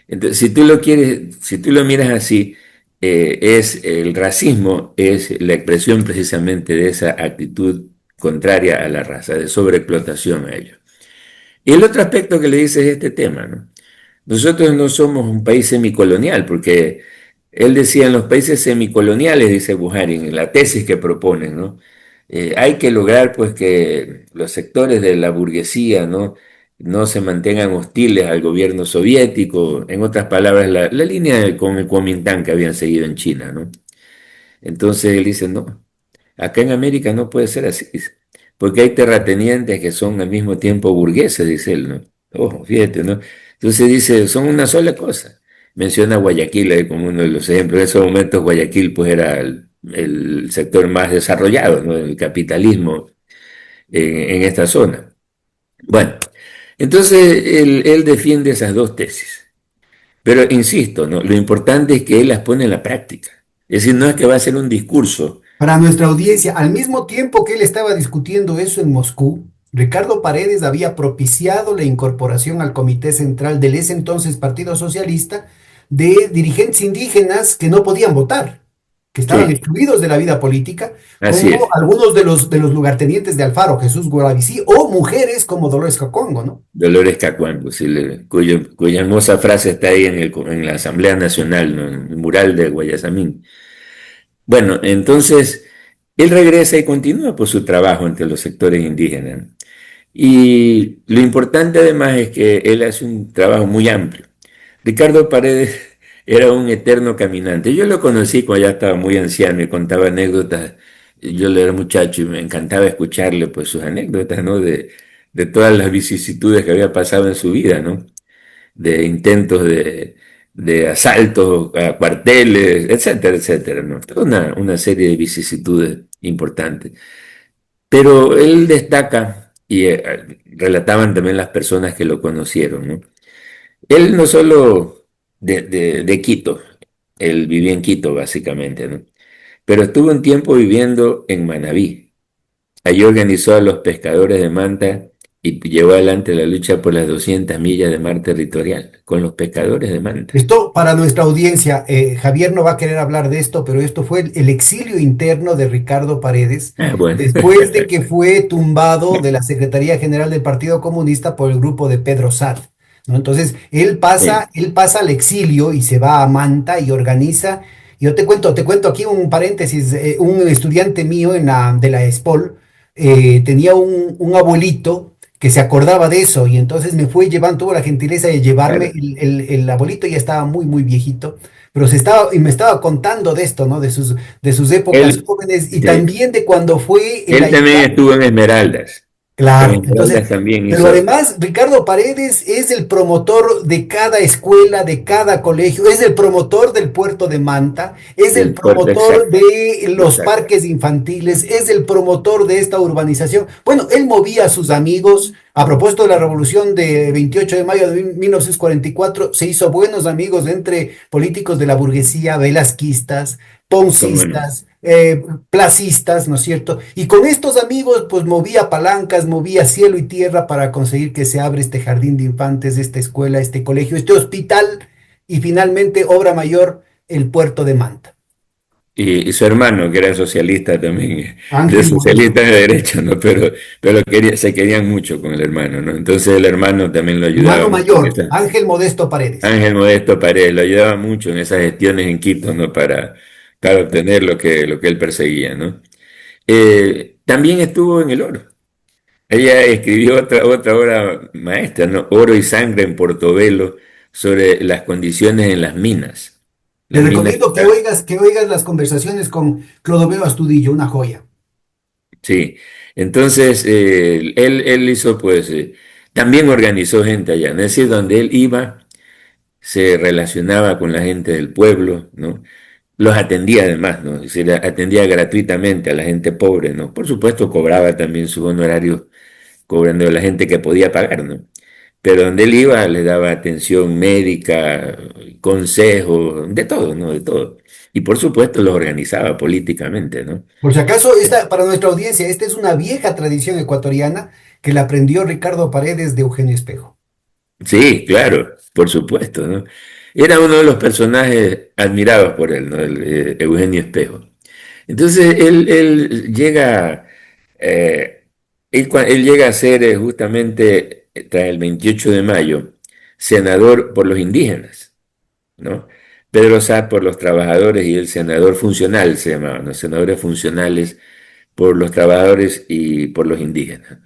Entonces, si tú lo quieres, si tú lo miras así, es el racismo es la expresión precisamente de esa actitud contraria a la raza, de sobreexplotación a ellos. Y el otro aspecto que le dice es este tema, ¿no? Nosotros no somos un país semicolonial, porque él decía en los países semicoloniales, dice Buhari, en la tesis que proponen, ¿no? Hay que lograr pues que los sectores de la burguesía, ¿no? No se mantengan hostiles al gobierno soviético, en otras palabras, la línea con el Kuomintang que habían seguido en China, ¿no? Entonces él dice, no, acá en América no puede ser así, dice, porque hay terratenientes que son al mismo tiempo burgueses, dice él, ¿no? Ojo, fíjate, ¿no? Entonces dice, son una sola cosa. Menciona Guayaquil ahí como uno de los ejemplos. En esos momentos Guayaquil pues era el sector más desarrollado, ¿no? El capitalismo en esta zona. Bueno, entonces él defiende esas dos tesis. Pero insisto, ¿no? Lo importante es que él las pone en la práctica. Es decir, no es que va a ser un discurso. Para nuestra audiencia, al mismo tiempo que él estaba discutiendo eso en Moscú, Ricardo Paredes había propiciado la incorporación al Comité Central del ese entonces Partido Socialista de dirigentes indígenas que no podían votar, que estaban Sí, excluidos de la vida política, así como es. algunos de los lugartenientes de Alfaro, Jesús Guaravicí, o mujeres como Dolores Cacongo, ¿no? Dolores Cacuango, sí, cuya hermosa frase está ahí en la Asamblea Nacional, ¿no? En el mural de Guayasamín. Bueno, entonces él regresa y continúa por su trabajo entre los sectores indígenas. Y lo importante además es que él hace un trabajo muy amplio. Ricardo Paredes era un eterno caminante. Yo lo conocí cuando ya estaba muy anciano y contaba anécdotas. Yo era muchacho y me encantaba escucharle pues sus anécdotas, ¿no? De todas las vicisitudes que había pasado en su vida, ¿no? De intentos de asaltos a cuarteles, etcétera, etcétera, ¿no? Toda una serie de vicisitudes importantes. Pero él destaca, y relataban también las personas que lo conocieron, ¿no? Él no solo de Quito, él vivía en Quito básicamente, ¿no? Pero estuvo un tiempo viviendo en Manabí. Allí organizó a los pescadores de Manta y llevó adelante la lucha por las 200 millas de mar territorial con los pescadores de Manta. Esto para nuestra audiencia, Javier no va a querer hablar de esto, pero esto fue el exilio interno de Ricardo Paredes Ah, bueno. después de que fue tumbado de la Secretaría General del Partido Comunista por el grupo de Pedro Sad, ¿no? Entonces, Sí, él pasa al exilio y se va a Manta y organiza. Yo te cuento aquí un paréntesis, un estudiante mío de la ESPOL tenía un abuelito que se acordaba de eso y entonces me fue llevando, tuvo la gentileza de llevarme, claro. el abuelito ya estaba muy, muy viejito, pero y me estaba contando de esto, ¿no? De sus épocas Él, jóvenes y sí, también de cuando fue el él también estuvo en Esmeraldas. En Claro, entonces, Esmeraldas también pero hizo además Ricardo Paredes es el promotor de cada escuela, de cada colegio, es el promotor del puerto de Manta, es el del puerto promotor exacto, de los exacto. parques infantiles, es el promotor de esta urbanización. Bueno, él movía a sus amigos. A propósito de la revolución de 28 de mayo de 1944, se hizo buenos amigos entre políticos de la burguesía, velasquistas, ¿Cómo no? poncistas, placistas, ¿no es cierto? Y con estos amigos, pues movía palancas, movía cielo y tierra para conseguir que se abra este jardín de infantes, esta escuela, este colegio, este hospital y finalmente, obra mayor, el puerto de Manta. Y su hermano, que era socialista también, de Ángel Modesto socialista de Paredes. derecha, ¿no? Pero se querían mucho con el hermano, ¿no? Entonces el hermano también lo Hermano ayudaba mucho en mayor, esa. Ángel Modesto Paredes. Ángel Modesto Paredes lo ayudaba mucho en esas gestiones en Quito, ¿no? Para obtener lo que él perseguía, ¿no? También estuvo en el oro. Ella escribió otra obra maestra, ¿no? Oro y sangre en Portobelo, sobre las condiciones en las minas. Te Las minas, recomiendo que oigas las conversaciones con Clodoveo Astudillo, una joya. sí. Entonces, él hizo, pues, también organizó gente allá, ¿no? Es decir, donde él iba, se relacionaba con la gente del pueblo, ¿no? Los atendía además, ¿no? Es decir, atendía gratuitamente a la gente pobre, ¿no? Por supuesto, cobraba también sus honorarios cobrando a la gente que podía pagar, ¿no? Pero donde él iba le daba atención médica, consejos, de todo, ¿no? De todo. Y por supuesto los organizaba políticamente, ¿no? Por si acaso, para nuestra audiencia, esta es una vieja tradición ecuatoriana que la aprendió Ricardo Paredes de Eugenio Espejo. Sí, claro, por supuesto, ¿no? era uno de los personajes admirados por él, ¿no? Eugenio Espejo. Entonces él llega, él llega a ser justamente tras el 28 de mayo senador por los indígenas, ¿no? Pedro Sá por los trabajadores y el senador funcional se llamaban, los senadores funcionales por los trabajadores y por los indígenas.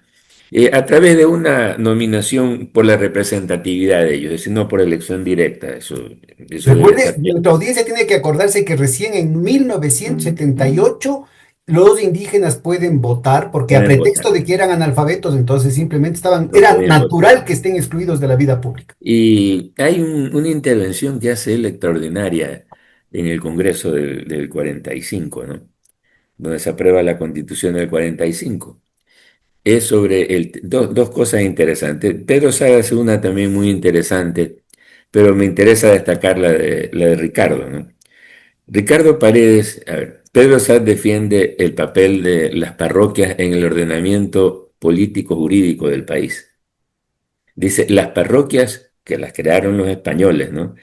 A través de una nominación por la representatividad de ellos, es decir, no por elección directa, eso debe Recuerde, estar bien. nuestra audiencia tiene que acordarse que recién en 1978 los indígenas pueden votar, porque a Pueden votar, pretexto de que eran analfabetos, entonces simplemente no era podían natural votar. que estén excluidos de la vida pública. Y hay una intervención que hace él extraordinaria en el Congreso del 45, ¿no? Donde se aprueba la Constitución del 45. Es sobre dos cosas interesantes. Pedro Saga hace una también muy interesante, pero me interesa destacar la de Ricardo, ¿no? Ricardo Paredes, a ver, Pedro Saga defiende el papel de las parroquias en el ordenamiento político jurídico del país. Dice, las parroquias que las crearon los españoles, ¿no?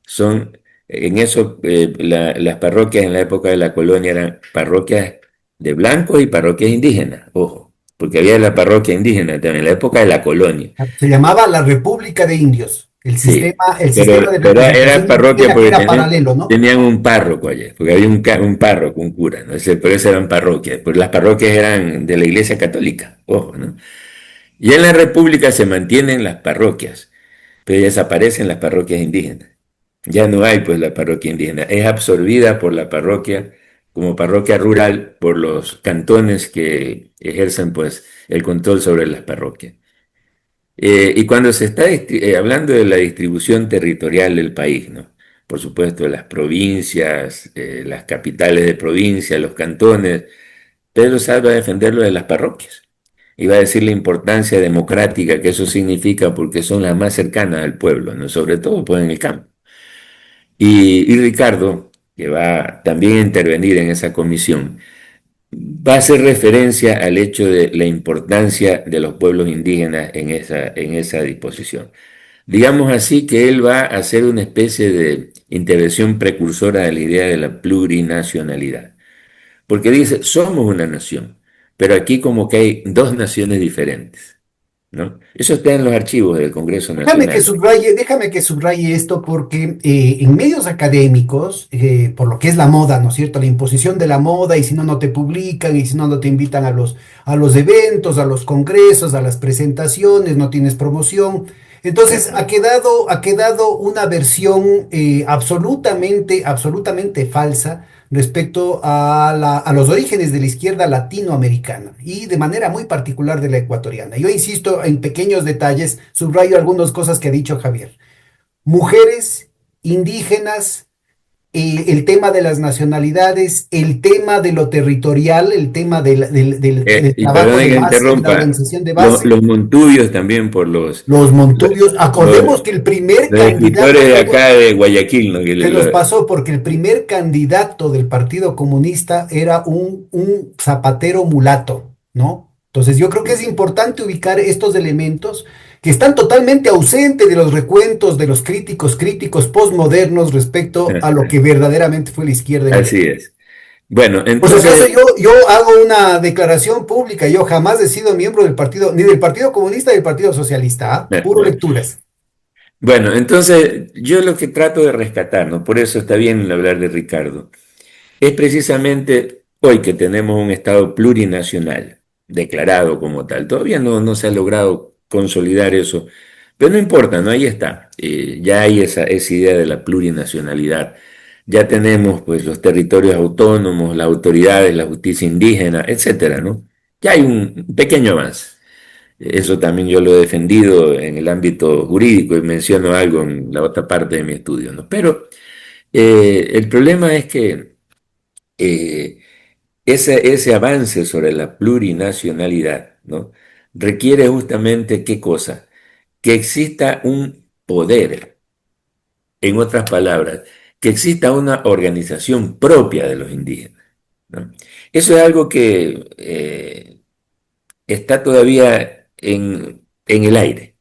Son, en eso, las parroquias en la época de la colonia eran parroquias de blancos y parroquias indígenas, ojo, porque había la parroquia indígena también en la época de la colonia, Se llamaba la República de Indios, sí, el sistema de pero era representación parroquia indígena que porque era paralelo, ¿no? tenían un párroco allá, porque había un párroco, un cura, ¿no? Por eso eran parroquias, pues las parroquias eran de la Iglesia Católica, ojo, ¿no? Y en la República se mantienen las parroquias, pero desaparecen las parroquias indígenas. Ya no hay pues la parroquia indígena, es absorbida por la parroquia como parroquia rural por los cantones que ejercen pues el control sobre las parroquias. Y cuando se está hablando de la distribución territorial del país, ¿no? Por supuesto, las provincias, las capitales de provincia, los cantones, Pedro Sáenz va a defender lo de las parroquias y va a decir la importancia democrática que eso significa porque son las más cercanas al pueblo, ¿no? Sobre todo pues en el campo. Y Ricardo, que va también a intervenir en esa comisión, va a hacer referencia al hecho de la importancia de los pueblos indígenas en esa disposición. Digamos así que él va a hacer una especie de intervención precursora de la idea de la plurinacionalidad, porque dice, somos una nación, pero aquí como que hay dos naciones diferentes, ¿no? Eso está en los archivos del Congreso Nacional. Déjame que subraye esto porque en medios académicos, por lo que es la moda, ¿no es cierto? La imposición de la moda y si no, no te publican y si no, no te invitan a los eventos, a los congresos, a las presentaciones, no tienes promoción. Entonces, ha quedado una versión absolutamente falsa respecto a los orígenes de la izquierda latinoamericana y de manera muy particular de la ecuatoriana. Yo insisto en pequeños detalles, subrayo algunas cosas que ha dicho Javier. Mujeres, indígenas, el tema de las nacionalidades, el tema de lo territorial, el tema del Y trabajo perdone de que base, de la interrumpa, organización de base. los montubios también por Los los, Montubios, acordemos los- que el primer los escritores candidato, de acá de Guayaquil, ¿no? se nos pasó porque el primer candidato del Partido Comunista era un zapatero mulato, ¿no? Entonces yo creo que es importante ubicar estos elementos que están totalmente ausentes de los recuentos de los críticos postmodernos respecto a lo que verdaderamente fue la izquierda en Así Ecuador. es. Bueno, Por si acaso entonces, yo hago una declaración pública, yo jamás he sido miembro del partido, ni del Partido Comunista ni del Partido Socialista, ¿ah? Puro lecturas. bueno, entonces yo lo que trato de rescatar, ¿no? Por eso está bien hablar de Ricardo, es precisamente hoy que tenemos un Estado plurinacional, declarado como tal. Todavía no se ha logrado consolidar eso, pero no importa, ¿no? Ahí está. Ya hay esa idea de la plurinacionalidad. Ya tenemos pues los territorios autónomos, las autoridades, la justicia indígena, etcétera, ¿no? Ya hay un pequeño avance. Eso también yo lo he defendido en el ámbito jurídico y menciono algo en la otra parte de mi estudio, ¿no? Pero el problema es que eh, ese avance sobre la plurinacionalidad, ¿no? Requiere justamente ¿qué cosa? Que exista un poder, en otras palabras, que exista una organización propia de los indígenas, ¿no? Eso es algo que está todavía en el aire.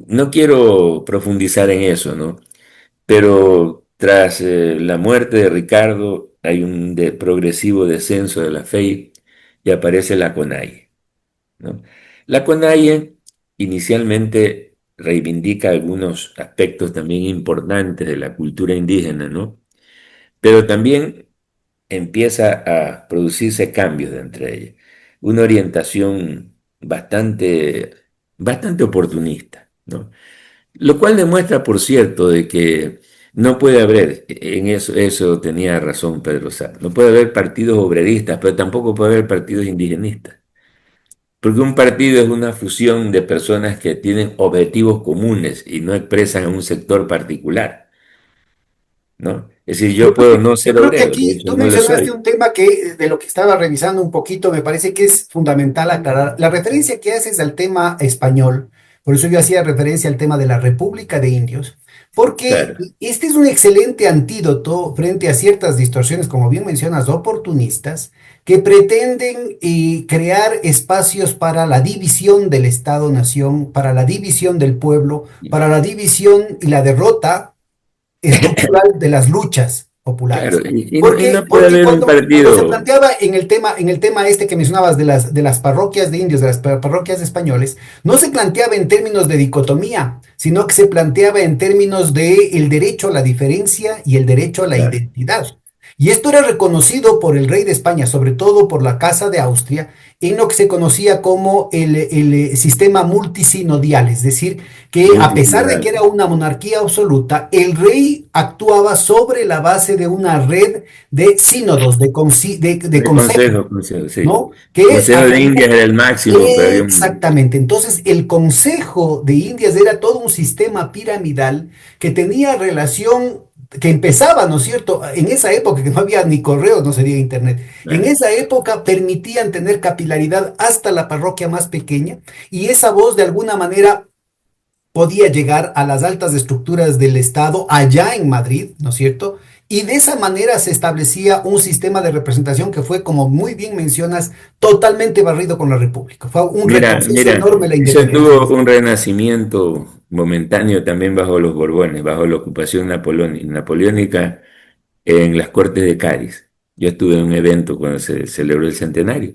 No quiero profundizar en eso, ¿no? pero tras la muerte de Ricardo hay un progresivo descenso de la fe y aparece la CONAIE, ¿no? La CONAIE inicialmente reivindica algunos aspectos también importantes de la cultura indígena, ¿no? Pero también empieza a producirse cambios de entre ellas. Una orientación bastante oportunista, ¿no? Lo cual demuestra, por cierto, de que no puede haber, en eso tenía razón Pedro Sá, no puede haber partidos obreristas, pero tampoco puede haber partidos indigenistas. Porque un partido es una fusión de personas que tienen objetivos comunes y no expresan a un sector particular, ¿no? Es decir, yo puedo no Yo ser creo que obrero, de aquí hecho tú no lo mencionaste soy. un tema que de lo que estaba revisando un poquito, me parece que es fundamental aclarar. La referencia que haces al tema español, por eso yo hacía referencia al tema de la República de Indios, porque Claro, este es un excelente antídoto frente a ciertas distorsiones, como bien mencionas, oportunistas, que pretenden crear espacios para la división del Estado-nación, para la división del pueblo, para la división y la derrota estructural de las luchas claro, populares. y no puede Porque haber un cuando se partido, planteaba en el tema este que mencionabas de las parroquias de indios, de las parroquias de españoles, no se planteaba en términos de dicotomía, sino que se planteaba en términos de el derecho a la diferencia y el derecho a la claro, identidad. Y esto era reconocido por el rey de España, sobre todo por la Casa de Austria, en lo que se conocía como el sistema multisinodial, es decir, que a pesar de que multicultural, era una monarquía absoluta, el rey actuaba sobre la base de una red de sínodos, de de consejos, consejo, sí. ¿no? Que Consejo a de final, Indias era el máximo, pero había un... exactamente. Entonces, el Consejo de Indias era todo un sistema piramidal que tenía relación, que empezaba, ¿no es cierto? En esa época que no había ni correos, no sería internet. En Claro, esa época permitían tener capilaridad hasta la parroquia más pequeña y esa voz de alguna manera podía llegar a las altas estructuras del Estado allá en Madrid, ¿no es cierto? Y de esa manera se establecía un sistema de representación que fue, como muy bien mencionas, totalmente barrido con la República. Fue un retroceso mira, enorme la eso independencia. tuvo un renacimiento momentáneo también bajo los Borbones, bajo la ocupación napoleónica en las Cortes de Cádiz. Yo estuve en un evento cuando se celebró el centenario.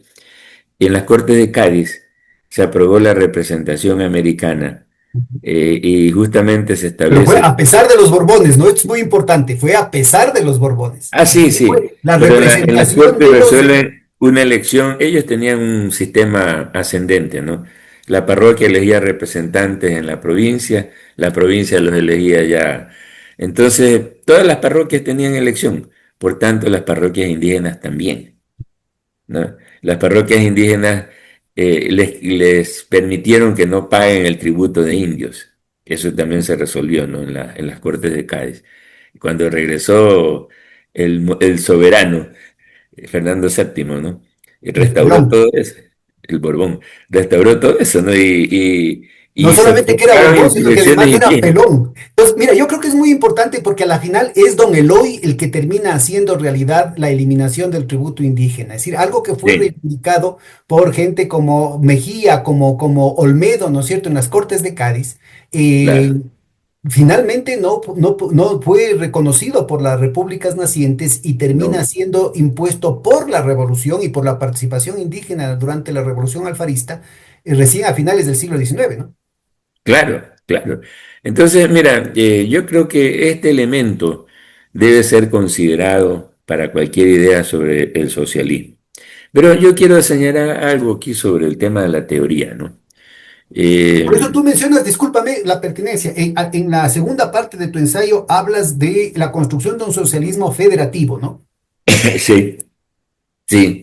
Y en las Cortes de Cádiz se aprobó la representación americana y justamente se Pero fue establece... a pesar de los Borbones, ¿no? Esto es muy importante, fue a pesar de los Borbones. Ah, sí, sí, Fue la pero en las representación Cortes de los... resuelven una elección, ellos tenían un sistema ascendente, ¿no? La parroquia elegía representantes en la provincia los elegía ya. Entonces, todas las parroquias tenían elección, por tanto, las parroquias indígenas también, ¿no? Las parroquias indígenas les permitieron que no paguen el tributo de indios. Eso también se resolvió, ¿no? En las Cortes de Cádiz. Cuando regresó el soberano, Fernando VII, ¿no? Y el restauró Pelón. todo eso, el Borbón, restauró todo eso, ¿no? No Y se solamente que era encontraron Borbón, sino que insurrecciones además era indígenas. pelón. Entonces, mira, yo creo que es muy importante porque a la final es don Eloy el que termina haciendo realidad la eliminación del tributo indígena. Es decir, algo que fue Sí, reivindicado por gente como Mejía, como Olmedo, ¿no es cierto?, en las Cortes de Cádiz. eh, claro, Finalmente no fue reconocido por las repúblicas nacientes y termina no, siendo impuesto por la revolución y por la participación indígena durante la revolución alfarista, recién a finales del siglo XIX, ¿no? claro, claro. Entonces, mira, yo creo que este elemento debe ser considerado para cualquier idea sobre el socialismo. Pero yo quiero señalar algo aquí sobre el tema de la teoría, ¿no? Por eso Eh, tú mencionas, discúlpame, la pertinencia. En la segunda parte de tu ensayo hablas de la construcción de un socialismo federativo, ¿no? sí, sí.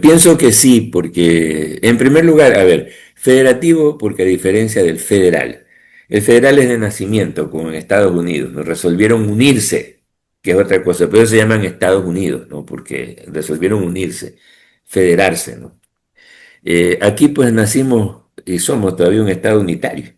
Pienso que sí, porque en primer lugar, a ver, federativo porque a diferencia del federal, el federal es de nacimiento, como en Estados Unidos, ¿no? Resolvieron unirse, que es otra cosa, pero se llaman Estados Unidos, ¿no? Porque resolvieron unirse, federarse, ¿no? Aquí pues nacimos y somos todavía un Estado unitario,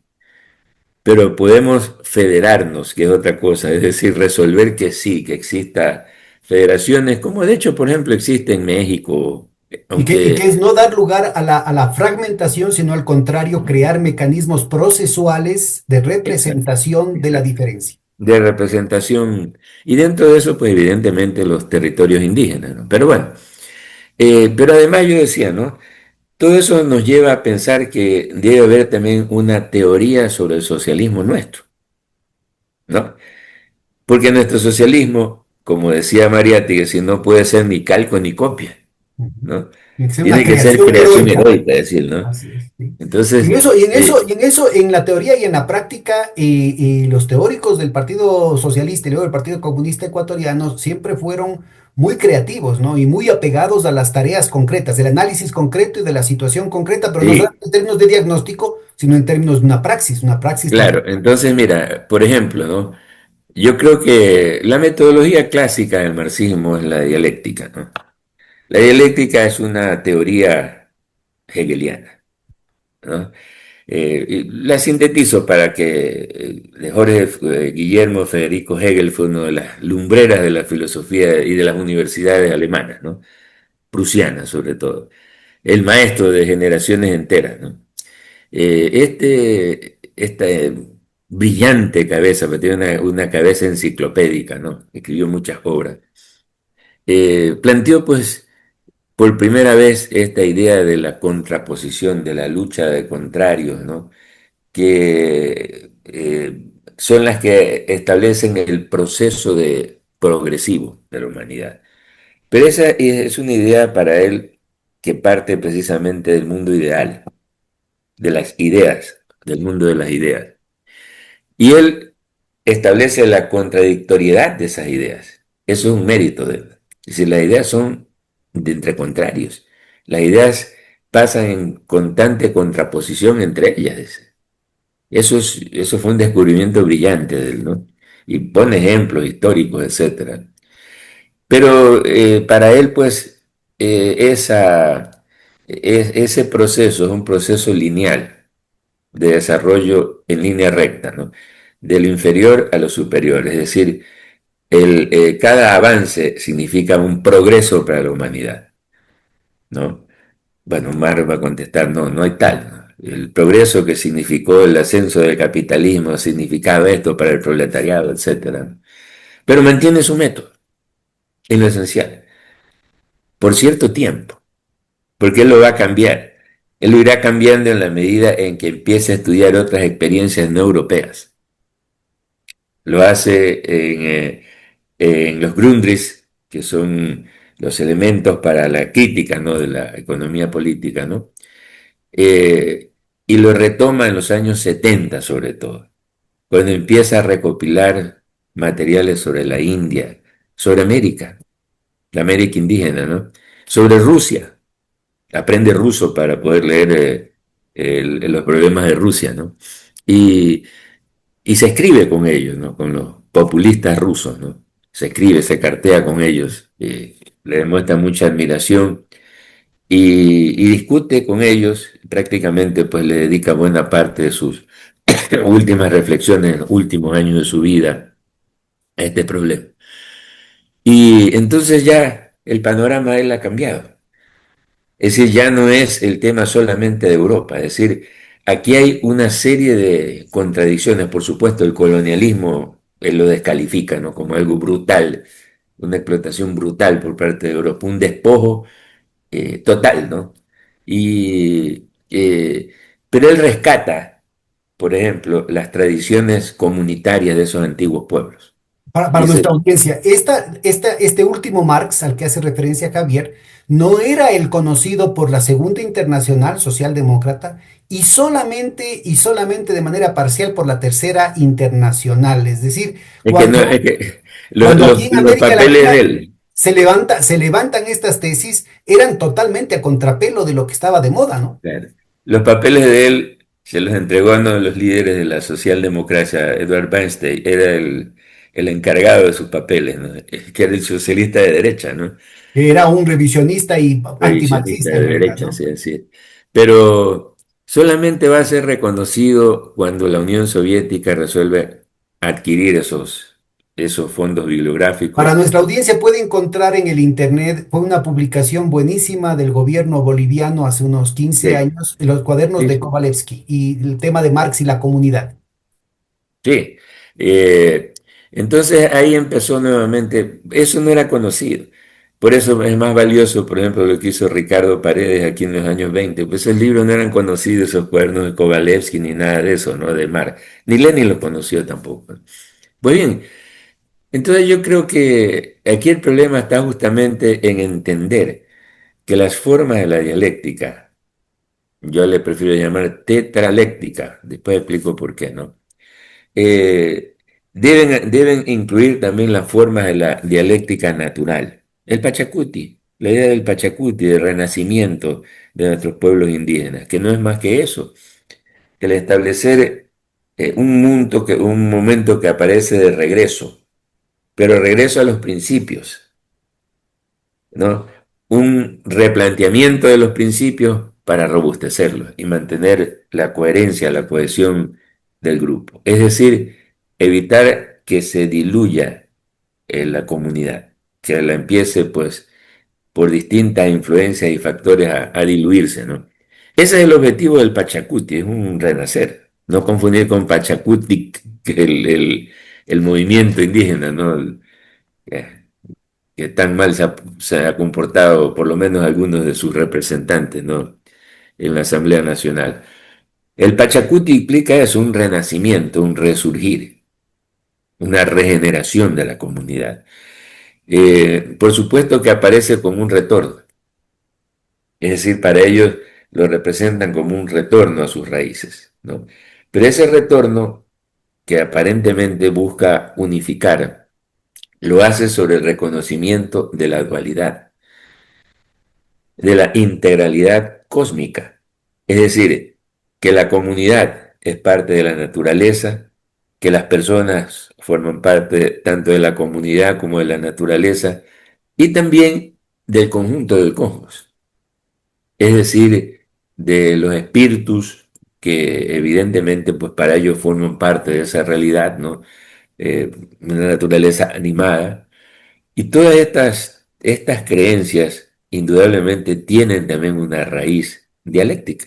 pero podemos federarnos, que es otra cosa, es decir, resolver que sí, que exista federaciones, como de hecho, por ejemplo, existe en México, Y que aunque es no dar lugar a la fragmentación, sino al contrario, crear mecanismos procesuales de exacto, representación de la exacto. diferencia. de representación, y dentro de eso, pues evidentemente los territorios indígenas, ¿no? Pero bueno, pero además yo decía, ¿no? Todo eso nos lleva a pensar que debe haber también una teoría sobre el socialismo nuestro, ¿no? Porque nuestro socialismo, como decía Mariátegui, que si no puede ser ni calco ni copia, Ujú. ¿no? Tiene que ser una Tiene que ser creación creación heroica. heroica, decir, ¿no? Así es, sí. Entonces, En la teoría y en la práctica, los teóricos del Partido Socialista y luego del Partido Comunista Ecuatoriano siempre fueron muy creativos, ¿no? Y muy apegados a las tareas concretas, del análisis concreto y de la situación concreta, pero no sí, solamente en términos de diagnóstico, sino en términos de una praxis claro. práctica. Entonces, mira, por ejemplo, ¿no? Yo creo que la metodología clásica del marxismo es la dialéctica, ¿no? La dialéctica es una teoría hegeliana, ¿no? Y la sintetizo para que de Jorge Guillermo Federico Hegel fue una de las lumbreras de la filosofía y de las universidades alemanas, ¿no? Prusianas sobre todo, el maestro de generaciones enteras, ¿no? Esta brillante cabeza, porque tiene una cabeza enciclopédica, ¿no? Escribió muchas obras. Planteó pues por primera vez esta idea de la contraposición, de la lucha de contrarios, ¿no? Que son las que establecen el proceso de progresivo de la humanidad. Pero esa es una idea para él que parte precisamente del mundo ideal, de las ideas, del mundo de las ideas. Y él establece la contradictoriedad de esas ideas. Eso es un mérito de él. Es decir, las ideas son de entre contrarios. Las ideas pasan en constante contraposición entre ellas. Eso fue un descubrimiento brillante de él, ¿no? Y pone ejemplos históricos, etcétera. Pero para él, pues, ese proceso es un proceso lineal de desarrollo en línea recta, ¿no? De lo inferior a lo superior. Es decir, cada avance significa un progreso para la humanidad, ¿no? Bueno, Marx va a contestar, no, no hay tal, ¿no? El progreso que significó el ascenso del capitalismo significaba esto para el proletariado, etcétera. Pero mantiene su método, en lo esencial, por cierto tiempo, porque él lo va a cambiar. Él lo irá cambiando en la medida en que empiece a estudiar otras experiencias no europeas. Lo hace en los Grundrisse, que son los elementos para la crítica, ¿no? De la economía política, ¿no? Y lo retoma en los años 70 sobre todo, cuando empieza a recopilar materiales sobre la India, sobre América, la América indígena, ¿no? Sobre Rusia, aprende ruso para poder leer los problemas de Rusia, ¿no? Y, y se escribe con ellos, ¿no? Con los populistas rusos, ¿no? Se escribe, se cartea con ellos, le demuestra mucha admiración y discute con ellos, prácticamente pues le dedica buena parte de sus últimas reflexiones, en los últimos años de su vida a este problema. Y entonces ya el panorama de él ha cambiado. Es decir, ya no es el tema solamente de Europa, es decir, aquí hay una serie de contradicciones, por supuesto, el colonialismo él lo descalifica, ¿no? Como algo brutal, una explotación brutal por parte de Europa, un despojo total, ¿no? Y, pero él rescata, por ejemplo, las tradiciones comunitarias de esos antiguos pueblos. Para Dice, nuestra audiencia, este último Marx al que hace referencia Javier no era el conocido por la Segunda Internacional Socialdemócrata y solamente de manera parcial por la Tercera Internacional. Es decir, es que, no, cuando, es que cuando aquí en los América papeles de Latina él, se levantan estas tesis, eran totalmente a contrapelo de lo que estaba de moda, ¿no? claro, los papeles de él se los entregó a uno de los líderes de la socialdemocracia, Edward Bernstein, era el encargado de sus papeles, ¿no? Que era el socialista de derecha, ¿no? Era un revisionista y Revisionista antimarxista en de realidad, derecha, ¿no? sí, así es. Pero solamente va a ser reconocido cuando la Unión Soviética resuelve adquirir esos fondos Para bibliográficos. nuestra audiencia puede encontrar en el internet, fue una publicación buenísima del gobierno boliviano hace unos 15 Sí, años, en los cuadernos sí, de sí. Kovalevsky y el tema de Marx y la comunidad. Sí. Entonces ahí empezó nuevamente, eso no era conocido. Por eso es más valioso, por ejemplo, lo que hizo Ricardo Paredes aquí en los años 20. Pues esos libros no eran conocidos, esos cuadernos de Kovalevsky ni nada de eso, ¿no? De Marx. Ni Lenin los conoció tampoco. Pues bien, entonces yo creo que aquí el problema está justamente en entender que las formas de la dialéctica, yo le prefiero llamar tetraléctica, después explico por qué, ¿no? eh, deben incluir también las formas de la dialéctica natural. El Pachacuti, la idea del Pachacuti, del renacimiento de nuestros pueblos indígenas, que no es más que eso, el establecer un momento que aparece de regreso, pero regreso a los principios, ¿no? Un replanteamiento de los principios para robustecerlos y mantener la coherencia, la cohesión del grupo. Es decir, evitar que se diluya la comunidad, que la empiece pues por distintas influencias y factores a diluirse, ¿no? Ese es el objetivo del Pachacuti, es un renacer. No confundir con Pachacuti, que el movimiento indígena, ¿no? Eh, que tan mal se ha comportado, por lo menos algunos de sus representantes, ¿no? En la Asamblea Nacional. El Pachacuti implica eso, un renacimiento, un resurgir, una regeneración de la comunidad. Por supuesto que aparece como un retorno, es decir, para ellos lo representan como un retorno a sus raíces, ¿no? Pero ese retorno que aparentemente busca unificar, lo hace sobre el reconocimiento de la dualidad, de la integralidad cósmica. Es decir, que la comunidad es parte de la naturaleza, que las personas forman parte tanto de la comunidad como de la naturaleza y también del conjunto del cosmos. Es decir, de los espíritus que evidentemente pues para ellos forman parte de esa realidad, ¿no? Una naturaleza animada. Y todas estas creencias indudablemente tienen también una raíz dialéctica,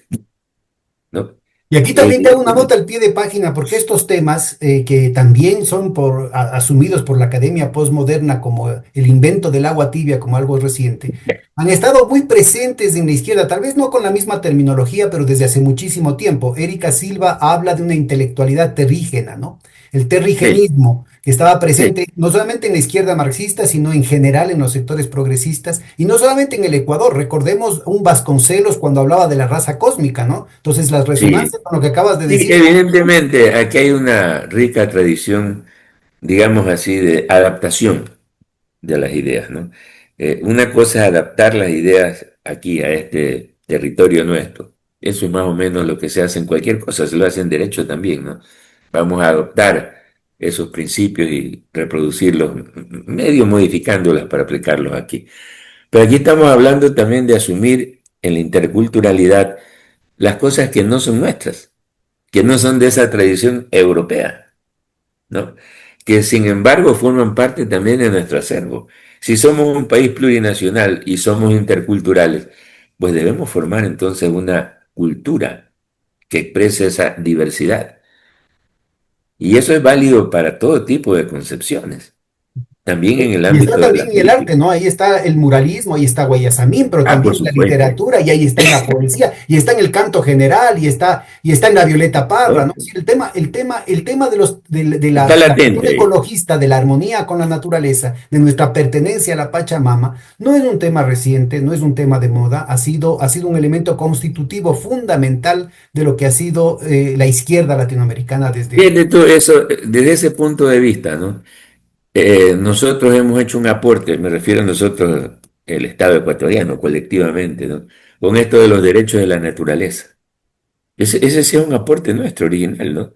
¿no? Y aquí también te hago una nota al pie de página, porque estos temas que también son asumidos por la academia postmoderna como el invento del agua tibia, como algo reciente, han estado muy presentes en la izquierda, tal vez no con la misma terminología, pero desde hace muchísimo tiempo. Erika Silva habla de una intelectualidad terrígena, ¿no? El Sí, terrigenismo, que estaba sí, presente no solamente en la izquierda marxista, sino en general en los sectores progresistas, y no solamente en el Ecuador. Recordemos un Vasconcelos cuando hablaba de la raza cósmica, ¿no? Entonces, las sí. resonancias con lo que acabas de Sí, decir. evidentemente aquí hay una rica tradición, digamos así, de adaptación de las ideas, ¿no? Una cosa es adaptar las ideas aquí a este territorio nuestro. Eso es más o menos lo que se hace en cualquier cosa, se lo hace en derecho también, ¿no? Vamos a adoptar esos principios y reproducirlos, medio modificándolas para aplicarlos aquí. Pero aquí estamos hablando también de asumir en la interculturalidad las cosas que no son nuestras, que no son de esa tradición europea, ¿no? Que sin embargo forman parte también de nuestro acervo. Si somos un país plurinacional y somos interculturales, pues debemos formar entonces una cultura que exprese esa diversidad. Y eso es válido para todo tipo de concepciones, también en el Y está ámbito de también la en el arte, política. ¿no? Ahí está el muralismo, ahí está Guayasamín, pero Ah, también por en la supuesto. literatura, y ahí está en la poesía, y está en el canto general, y está en la Violeta Parra, ¿no? ¿No? Sí, el tema Está de la cultura latente ahí. ecologista, de la armonía con la naturaleza, de nuestra pertenencia a la Pachamama, no es un tema reciente, no es un tema de moda, ha sido un elemento constitutivo fundamental de lo que ha sido la izquierda latinoamericana desde. Fíjate tú eso, desde ese punto de vista, ¿no? Nosotros hemos hecho un aporte, me refiero a nosotros, el Estado ecuatoriano, colectivamente, ¿no? Con esto de los derechos de la naturaleza. Ese sí es un aporte nuestro, original, ¿no?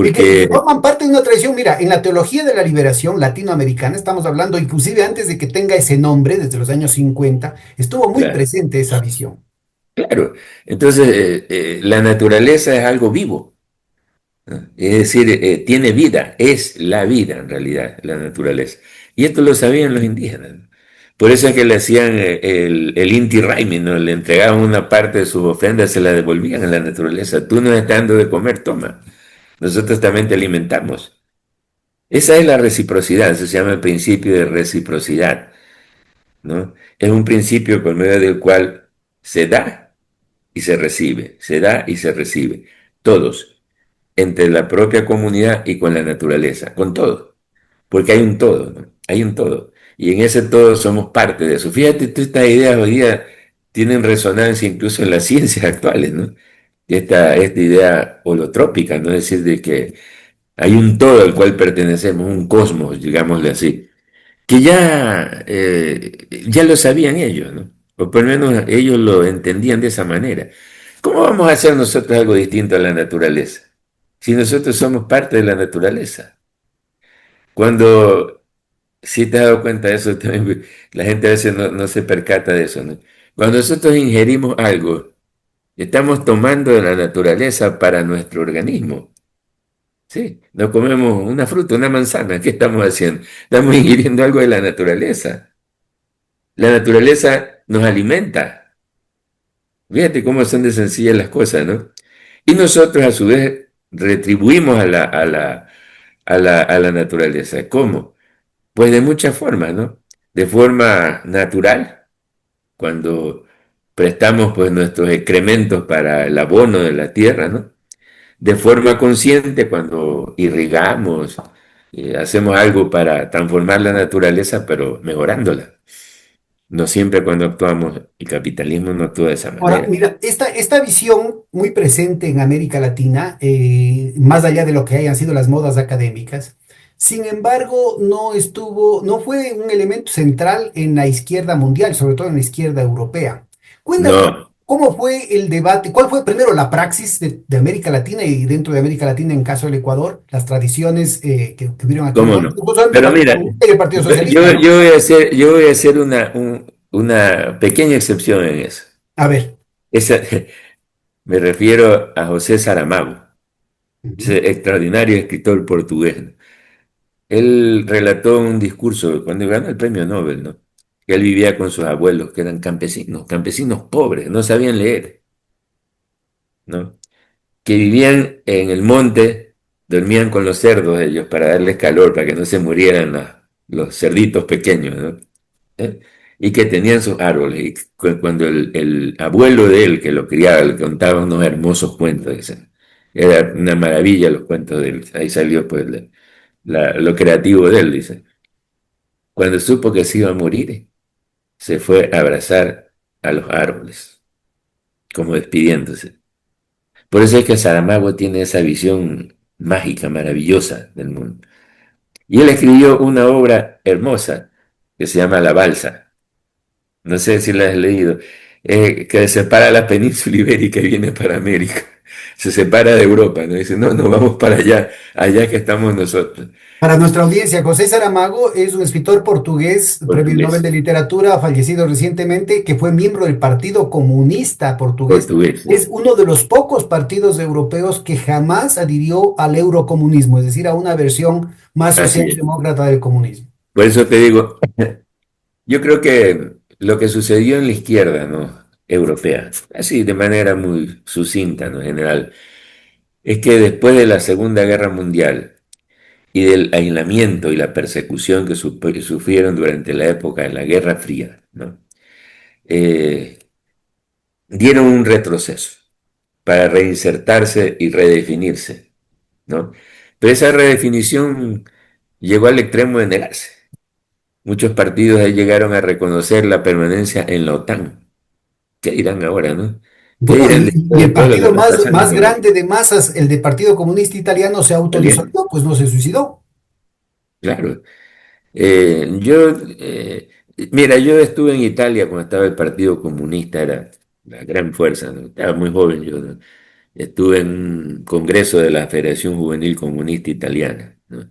Que Porque, forman parte de una tradición, mira, en la teología de la liberación latinoamericana, estamos hablando inclusive antes de que tenga ese nombre, desde los años 50 estuvo muy claro, presente esa visión. claro. Entonces, la naturaleza es algo vivo, ¿no? Es decir, tiene vida, es la vida en realidad, la naturaleza. Y esto lo sabían los indígenas, ¿no? Por eso es que le hacían el Inti Raymi, ¿no? Le entregaban una parte de sus ofrendas, se la devolvían a la naturaleza. Tú nos estás dando de comer, toma. Nosotros también te alimentamos. Esa es la reciprocidad, eso se llama el principio de reciprocidad, ¿no? Es un principio por medio del cual se da y se recibe, se da y se recibe, todos, entre la propia comunidad y con la naturaleza, con todo, porque hay un todo, ¿no? Hay un todo, y en ese todo somos parte de eso. Fíjate, tú, estas ideas hoy día tienen resonancia incluso en las ciencias actuales, ¿no? Esta idea holotrópica, ¿no? Es decir, de que hay un todo al cual pertenecemos, un cosmos, digámosle así, que ya lo sabían ellos, ¿no? O por lo menos ellos lo entendían de esa manera. ¿Cómo vamos a hacer nosotros algo distinto a la naturaleza? Si nosotros somos parte de la naturaleza. Cuando, si te has dado cuenta de eso, también, la gente a veces no se percata de eso, ¿no? Cuando nosotros ingerimos algo, estamos tomando de la naturaleza para nuestro organismo. Sí, nos comemos una fruta, una manzana. ¿Qué estamos haciendo? Estamos ingiriendo algo de la naturaleza. La naturaleza nos alimenta. Fíjate cómo son de sencillas las cosas, ¿no? Y nosotros a su vez retribuimos a la naturaleza. ¿Cómo? Pues de muchas formas, ¿no? De forma natural, cuando prestamos pues nuestros excrementos para el abono de la tierra, ¿no? De forma consciente cuando irrigamos, hacemos algo para transformar la naturaleza, pero mejorándola. No siempre cuando actuamos, el capitalismo no actúa de esa Ahora, manera. mira, esta visión muy presente en América Latina, más allá de lo que hayan sido las modas académicas, sin embargo, no fue un elemento central en la izquierda mundial, sobre todo en la izquierda europea. Cuéntame, No, ¿cómo fue el debate? ¿Cuál fue primero la praxis de América Latina y dentro de América Latina, en caso del Ecuador, las tradiciones que hubieron aquí en cómo Ecuador, no. justamente el Pero Partido mira, Comunista y el Partido yo, Socialista, ¿no? yo voy a hacer una pequeña excepción en eso. A ver. Esa, me refiero a José Saramago, ese Ujú. extraordinario escritor portugués. Él relató un discurso cuando ganó el premio Nobel, ¿no? Que él vivía con sus abuelos, que eran campesinos, campesinos pobres, no sabían leer, ¿no? Que vivían en el monte, dormían con los cerdos ellos para darles calor, para que no se murieran los cerditos pequeños, ¿no? ¿Eh? Y que tenían sus árboles. Y cuando el abuelo de él, que lo criaba, le contaba unos hermosos cuentos, dicen. Era una maravilla los cuentos de él. Ahí salió pues lo creativo de él, dice. Cuando supo que se iba a morir, se fue a abrazar a los árboles, como despidiéndose. Por eso es que Saramago tiene esa visión mágica, maravillosa del mundo. Y él escribió una obra hermosa que se llama La Balsa. No sé si la has leído. Que separa la península ibérica y viene para América. Se separa de Europa, ¿no? Dice, no, no, vamos para allá, allá que estamos nosotros, Para nuestra audiencia, José Saramago es un escritor portugués, premio Nobel de portugués, Literatura, fallecido recientemente, que fue miembro del Partido Comunista portugués. portugués, sí. Es uno de los pocos partidos europeos que jamás adhirió al eurocomunismo, es decir, a una versión más Así es. socialdemócrata del comunismo. Por eso te digo, yo creo que lo que sucedió en la izquierda, ¿no? Europea, así de manera muy sucinta, ¿no? En general, es que después de la Segunda Guerra Mundial y del aislamiento y la persecución que sufrieron durante la época de la Guerra Fría, ¿no? Eh, Dieron un retroceso para reinsertarse y redefinirse, ¿no? Pero esa redefinición llegó al extremo de negarse. Muchos partidos ahí llegaron a reconocer la permanencia en la OTAN. ¿Qué dirán ahora, no? ¿Qué Bueno, dirán y después de el todo lo que partido está pasando más con el grande de masas, el de Partido Comunista Italiano, se italiano? autodisolvió, pues no se suicidó. Claro. Mira, yo estuve en Italia cuando estaba el Partido Comunista, era la gran fuerza, ¿no? Estaba muy joven yo, ¿no? Estuve en un congreso de la Federación Juvenil Comunista Italiana, ¿no?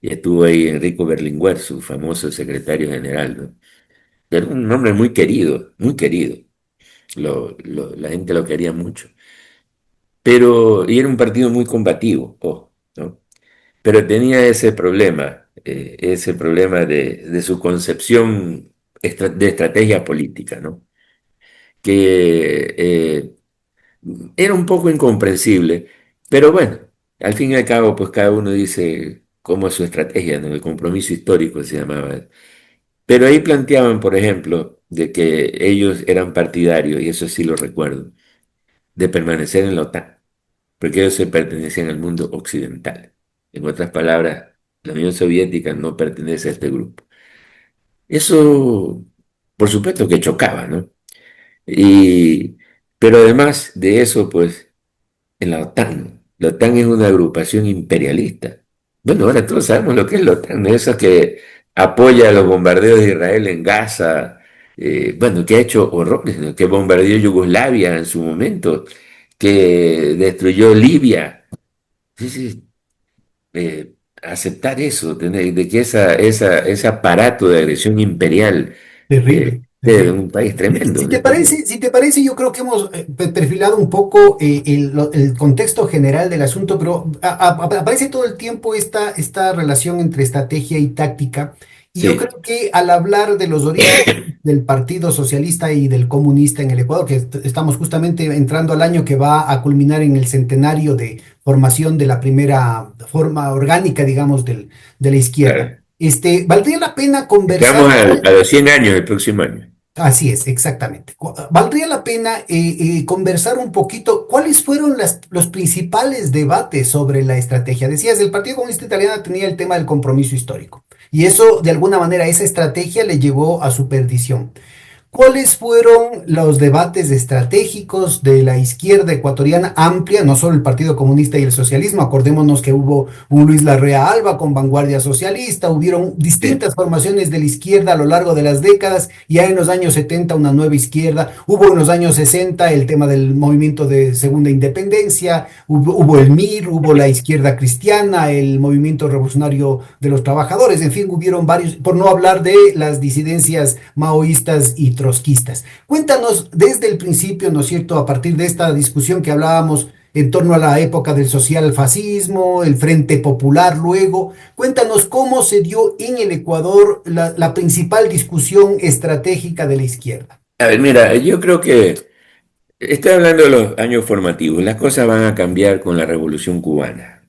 Y estuvo ahí Enrico Berlinguer, su famoso secretario general, ¿no? Era un hombre muy querido, muy querido. La gente lo quería mucho. Y era un partido muy combativo, ojo, ¿no? Pero tenía ese problema de su concepción de estrategia política, ¿no? Que era un poco incomprensible, pero bueno, al fin y al cabo, pues cada uno dice. como su estrategia, ¿no? El compromiso histórico se llamaba. Pero ahí planteaban, por ejemplo, de que ellos eran partidarios, y eso sí lo recuerdo, de permanecer en la OTAN, porque ellos se pertenecían al mundo occidental. En otras palabras, la Unión Soviética no pertenece a este grupo. Eso, por supuesto que chocaba, ¿no? Y, pero además de eso, pues, en la OTAN. La OTAN es una agrupación imperialista. Bueno, ahora todos sabemos lo que es la OTAN, ¿no? Eso que apoya los bombardeos de Israel en Gaza, bueno, que ha hecho horrores, ¿no? Que bombardeó Yugoslavia en su momento, que destruyó Libia. Sí, sí, aceptar eso, de que ese aparato de agresión imperial Terrible, de terrible. un país tremendo, ¿no? Si te parece, yo creo que hemos perfilado un poco el contexto general del asunto, pero aparece todo el tiempo esta relación entre estrategia y táctica. Y yo Sí, creo que al hablar de los orígenes del Partido Socialista y del Comunista en el Ecuador, que estamos justamente entrando al año que va a culminar en el centenario de formación de la primera forma orgánica, digamos, de la izquierda, claro. valdría la pena conversar. Estamos a los 100 años el próximo año. Así es, exactamente. Valdría la pena conversar un poquito cuáles fueron los principales debates sobre la estrategia. Decías, el Partido Comunista Italiano tenía el tema del compromiso histórico y eso, de alguna manera, esa estrategia le llevó a su perdición. ¿Cuáles fueron los debates estratégicos de la izquierda ecuatoriana amplia, no solo el Partido Comunista y el socialismo? Acordémonos que hubo un Luis Larrea Alba con vanguardia socialista, hubieron Sí, distintas formaciones de la izquierda a lo largo de las décadas, ya en los años 70 una nueva izquierda, hubo en los años 60 el tema del movimiento de segunda independencia, hubo el MIR, hubo la izquierda cristiana, el movimiento revolucionario de los trabajadores, en fin, hubieron varios, por no hablar de las disidencias maoístas y trotskistas. Cuéntanos desde el principio, ¿no es cierto?, a partir de esta discusión que hablábamos en torno a la época del social fascismo, el Frente Popular luego, cuéntanos cómo se dio en el Ecuador la principal discusión estratégica de la izquierda. a ver, mira, yo creo que estoy hablando de los años formativos. Las cosas van a cambiar con la Revolución Cubana.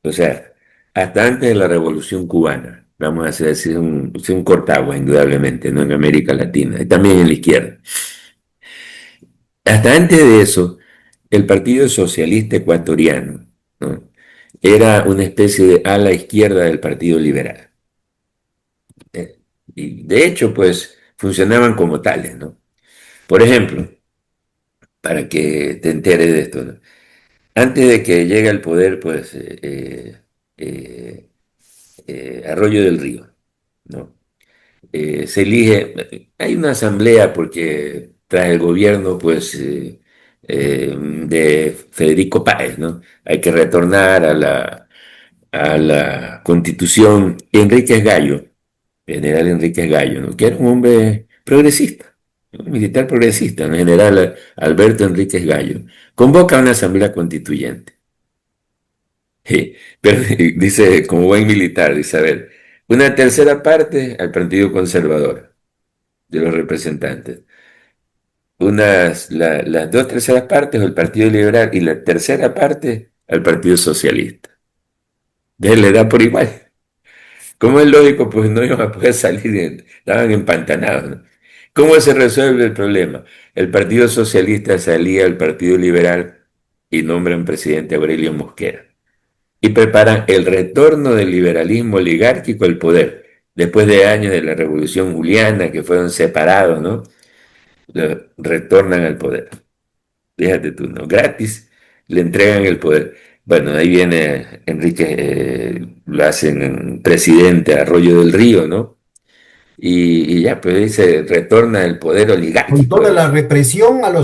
O sea, hasta antes de la Revolución Cubana, vamos a hacer un cortagua, indudablemente, ¿no? En América Latina y también en la izquierda. Hasta antes de eso, el Partido Socialista Ecuatoriano, ¿no? Era una especie de ala izquierda del Partido Liberal. ¿Eh? Y de hecho, pues funcionaban como tales, ¿no? Por ejemplo, para que te enteres de esto, ¿no? Antes de que llegue al poder, pues, eh, Arroyo del Río, ¿no? Se elige, hay una asamblea porque tras el gobierno, pues, de Federico Páez, ¿no? Hay que retornar a la constitución. Enríquez Gallo, general Enríquez Gallo, ¿no? Que era un hombre progresista, un militar progresista, ¿no? General Alberto Enríquez Gallo, convoca a una asamblea constituyente. Pero dice, como buen militar, dice, a ver, una tercera parte al Partido Conservador de los representantes, las dos terceras partes al Partido Liberal y la tercera parte al Partido Socialista. Entonces le da por igual. Como es lógico, pues no iban a poder salir, estaban empantanados, ¿no? ¿Cómo se resuelve el problema? El Partido Socialista se alía al Partido Liberal y nombran presidente a Aurelio Mosquera. Y preparan el retorno del liberalismo oligárquico al poder, después de años de la Revolución Juliana, que fueron separados, ¿no? Retornan al poder. Fíjate tú, ¿no? Gratis le entregan el poder. Bueno, ahí viene Enrique, lo hacen presidente a Arroyo del Río, ¿no? Y ya, pues dice, retorna el poder Con oligárquico, toda la represión al la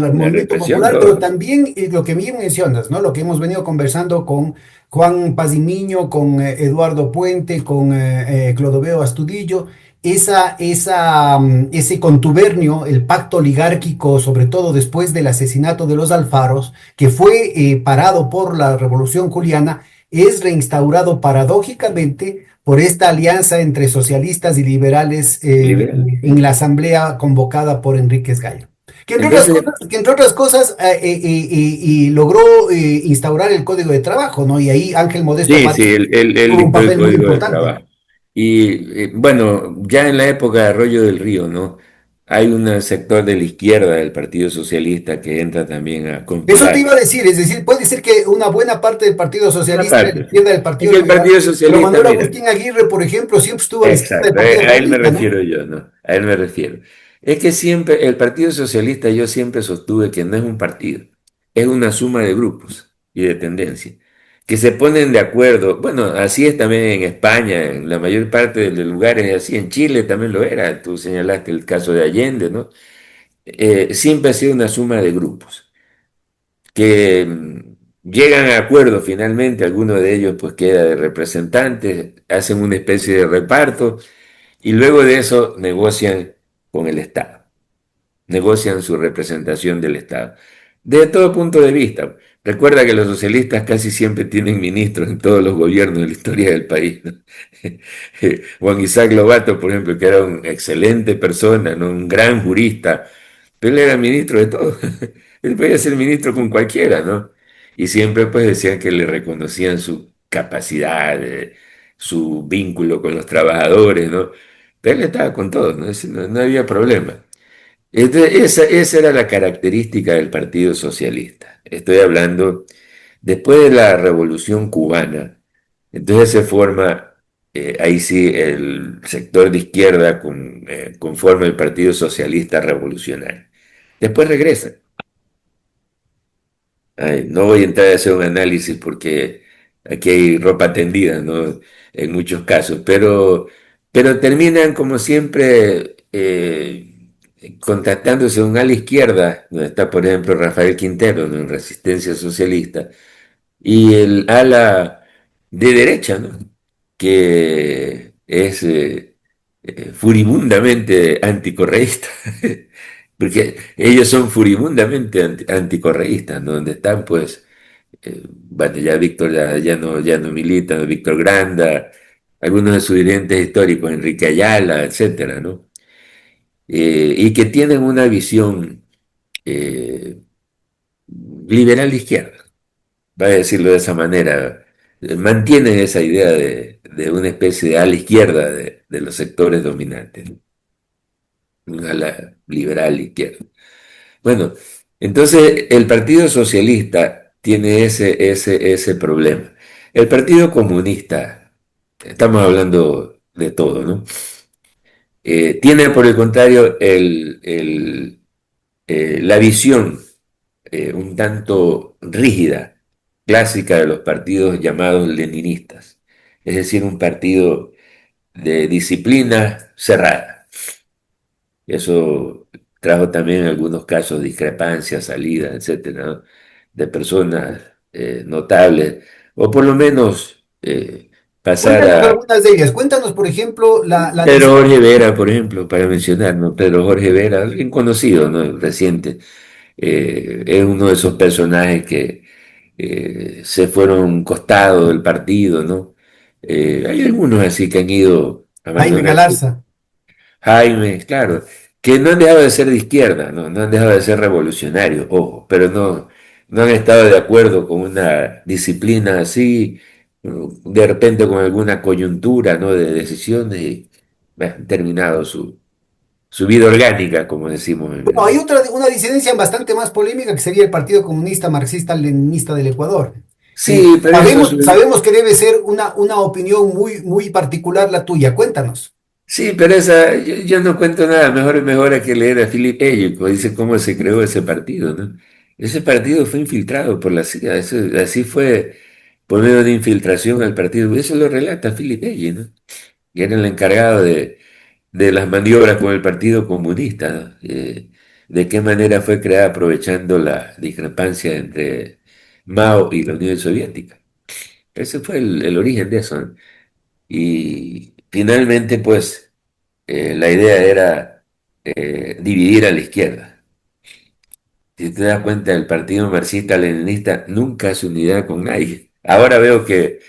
movimiento represión, popular, pero todo. también lo que bien mencionas, ¿no? Lo que hemos venido conversando con Juan Pazimiño, con Eduardo Puente, con Clodoveo Astudillo, ese contubernio, el pacto oligárquico, sobre todo después del asesinato de los Alfaros, que fue parado por la Revolución Juliana, es reinstaurado paradójicamente por esta alianza entre socialistas y liberales Liberal. en la asamblea convocada por Enríquez Gallo. Entonces, que entre otras cosas y logró instaurar el Código de Trabajo, ¿no? Y ahí Ángel Modesto sí, sí, Fábrez él tuvo un dictó el papel muy Código de importante. Trabajo. Y bueno, ya en la época de Arroyo del Río, ¿no? Hay un sector de la izquierda del Partido Socialista que entra también a Eso te conspirar. iba a decir, es decir, puede ser que una buena parte del Partido Una Socialista era de la parte. izquierda del Es Partido que el Liberal, Partido pero Socialista, Manuel mira, Agustín Aguirre, por ejemplo, siempre estuvo a la izquierda del exacto, Partido a él me Comunista, ¿no? refiero yo, ¿no? A él me refiero. Es que siempre, el Partido Socialista yo siempre sostuve que no es un partido, es una suma de grupos y de tendencias que se ponen de acuerdo. Bueno, así es también en España, en la mayor parte de los lugares es así, en Chile también lo era, tú señalaste el caso de Allende, ¿no? Siempre ha sido una suma de grupos que llegan a acuerdo finalmente, alguno de ellos pues queda de representantes, hacen una especie de reparto y luego de eso negocian con el Estado, negocian su representación del Estado. De todo punto de vista, recuerda que los socialistas casi siempre tienen ministros en todos los gobiernos de la historia del país, ¿no? Juan Isaac Lobato, por ejemplo, que era una excelente persona, ¿no? Un gran jurista, pero él era ministro de todo. Él podía ser ministro con cualquiera, ¿no? Y siempre pues decían que le reconocían su capacidad, su vínculo con los trabajadores, ¿no? Pero él estaba con todos, ¿no? No había problema. Esa era la característica del Partido Socialista. Estoy hablando después de la Revolución Cubana. Entonces se forma, ahí sí, el sector de izquierda conforma el Partido Socialista Revolucionario. Después regresa. Ay, no voy a entrar a hacer un análisis porque aquí hay ropa tendida, ¿no? En muchos casos, pero terminan como siempre contactándose un ala izquierda, donde está por ejemplo Rafael Quintero, ¿no? En Resistencia Socialista, y el ala de derecha, ¿no? Que es furibundamente anticorreísta, porque ellos son furibundamente anticorreístas, ¿no? Donde están, pues, bueno, ya Víctor ya no milita, ¿no? Víctor Granda, algunos de sus dirigentes históricos, Enrique Ayala, etcétera, ¿no? Y que tienen una visión eh, liberal de izquierda, va a decirlo de esa manera, mantienen esa idea de una especie de ala izquierda de los sectores dominantes, ¿no? Una ala liberal izquierda. Bueno, entonces el Partido Socialista tiene ese problema. El Partido Comunista, estamos hablando de todo, ¿no? Tiene por el contrario la visión un tanto rígida, clásica de los partidos llamados leninistas, es decir, un partido de disciplina cerrada. Eso trajo también en algunos casos discrepancias, salidas, etcétera, ¿no? De personas notables, o por lo menos pasar Cuéntanos a algunas de ellas. Cuéntanos, por ejemplo, la Pedro Jorge Vera, por ejemplo, para mencionar, ¿no? Pedro Jorge Vera, alguien conocido, ¿no? Reciente, es uno de esos personajes que se fueron costado del partido, ¿no? Hay algunos así que han ido Jaime abandonando. Galarza. Jaime, claro, que no han dejado de ser de izquierda, ¿no? No han dejado de ser revolucionarios, ojo, pero no han estado de acuerdo con una disciplina así, de repente con alguna coyuntura, ¿no? De decisiones y bueno, han terminado su vida orgánica, como decimos Bueno, hay una disidencia bastante más polémica que sería el Partido Comunista Marxista-Leninista del Ecuador. Sí, pero eso es Sabemos que debe ser una opinión muy particular la tuya. Cuéntanos. Sí, pero yo no cuento nada, mejor hay que leer a Philip Elliott, dice cómo se creó ese partido, ¿no? Ese partido fue infiltrado por la CIA, así fue por medio de infiltración al partido, eso lo relata Philip Elliott, ¿no? Que era el encargado de las maniobras con el Partido Comunista, ¿no? De qué manera fue creada aprovechando la discrepancia entre Mao y la Unión Soviética. Ese fue el origen de eso, ¿no? Y finalmente, pues la idea era dividir a la izquierda. Si te das cuenta, el partido marxista-leninista nunca hace unidad con nadie. Ahora veo que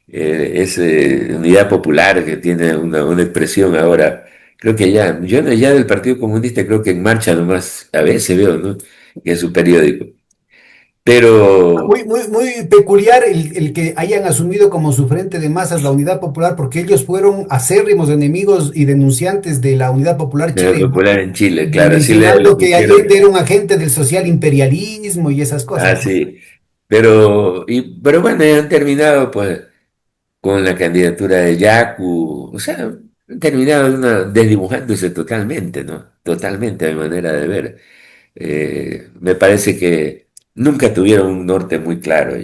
es unidad popular, que tiene una expresión ahora Creo que ya, yo ya del Partido Comunista creo que en marcha nomás a veces veo, ¿no? En su periódico. Pero, Muy peculiar el que hayan asumido como su frente de masas la Unidad Popular, porque ellos fueron acérrimos enemigos y denunciantes de la Unidad Popular chilena, popular en Chile, claro, así le mencionando que pusieron. Allende era un agente del social imperialismo y esas cosas, Ah, ¿no? sí. Pero bueno, ya han terminado pues con la candidatura de Yacu, o sea, han terminado desdibujándose totalmente, ¿no? Totalmente a mi manera de ver. Me parece que nunca tuvieron un norte muy claro,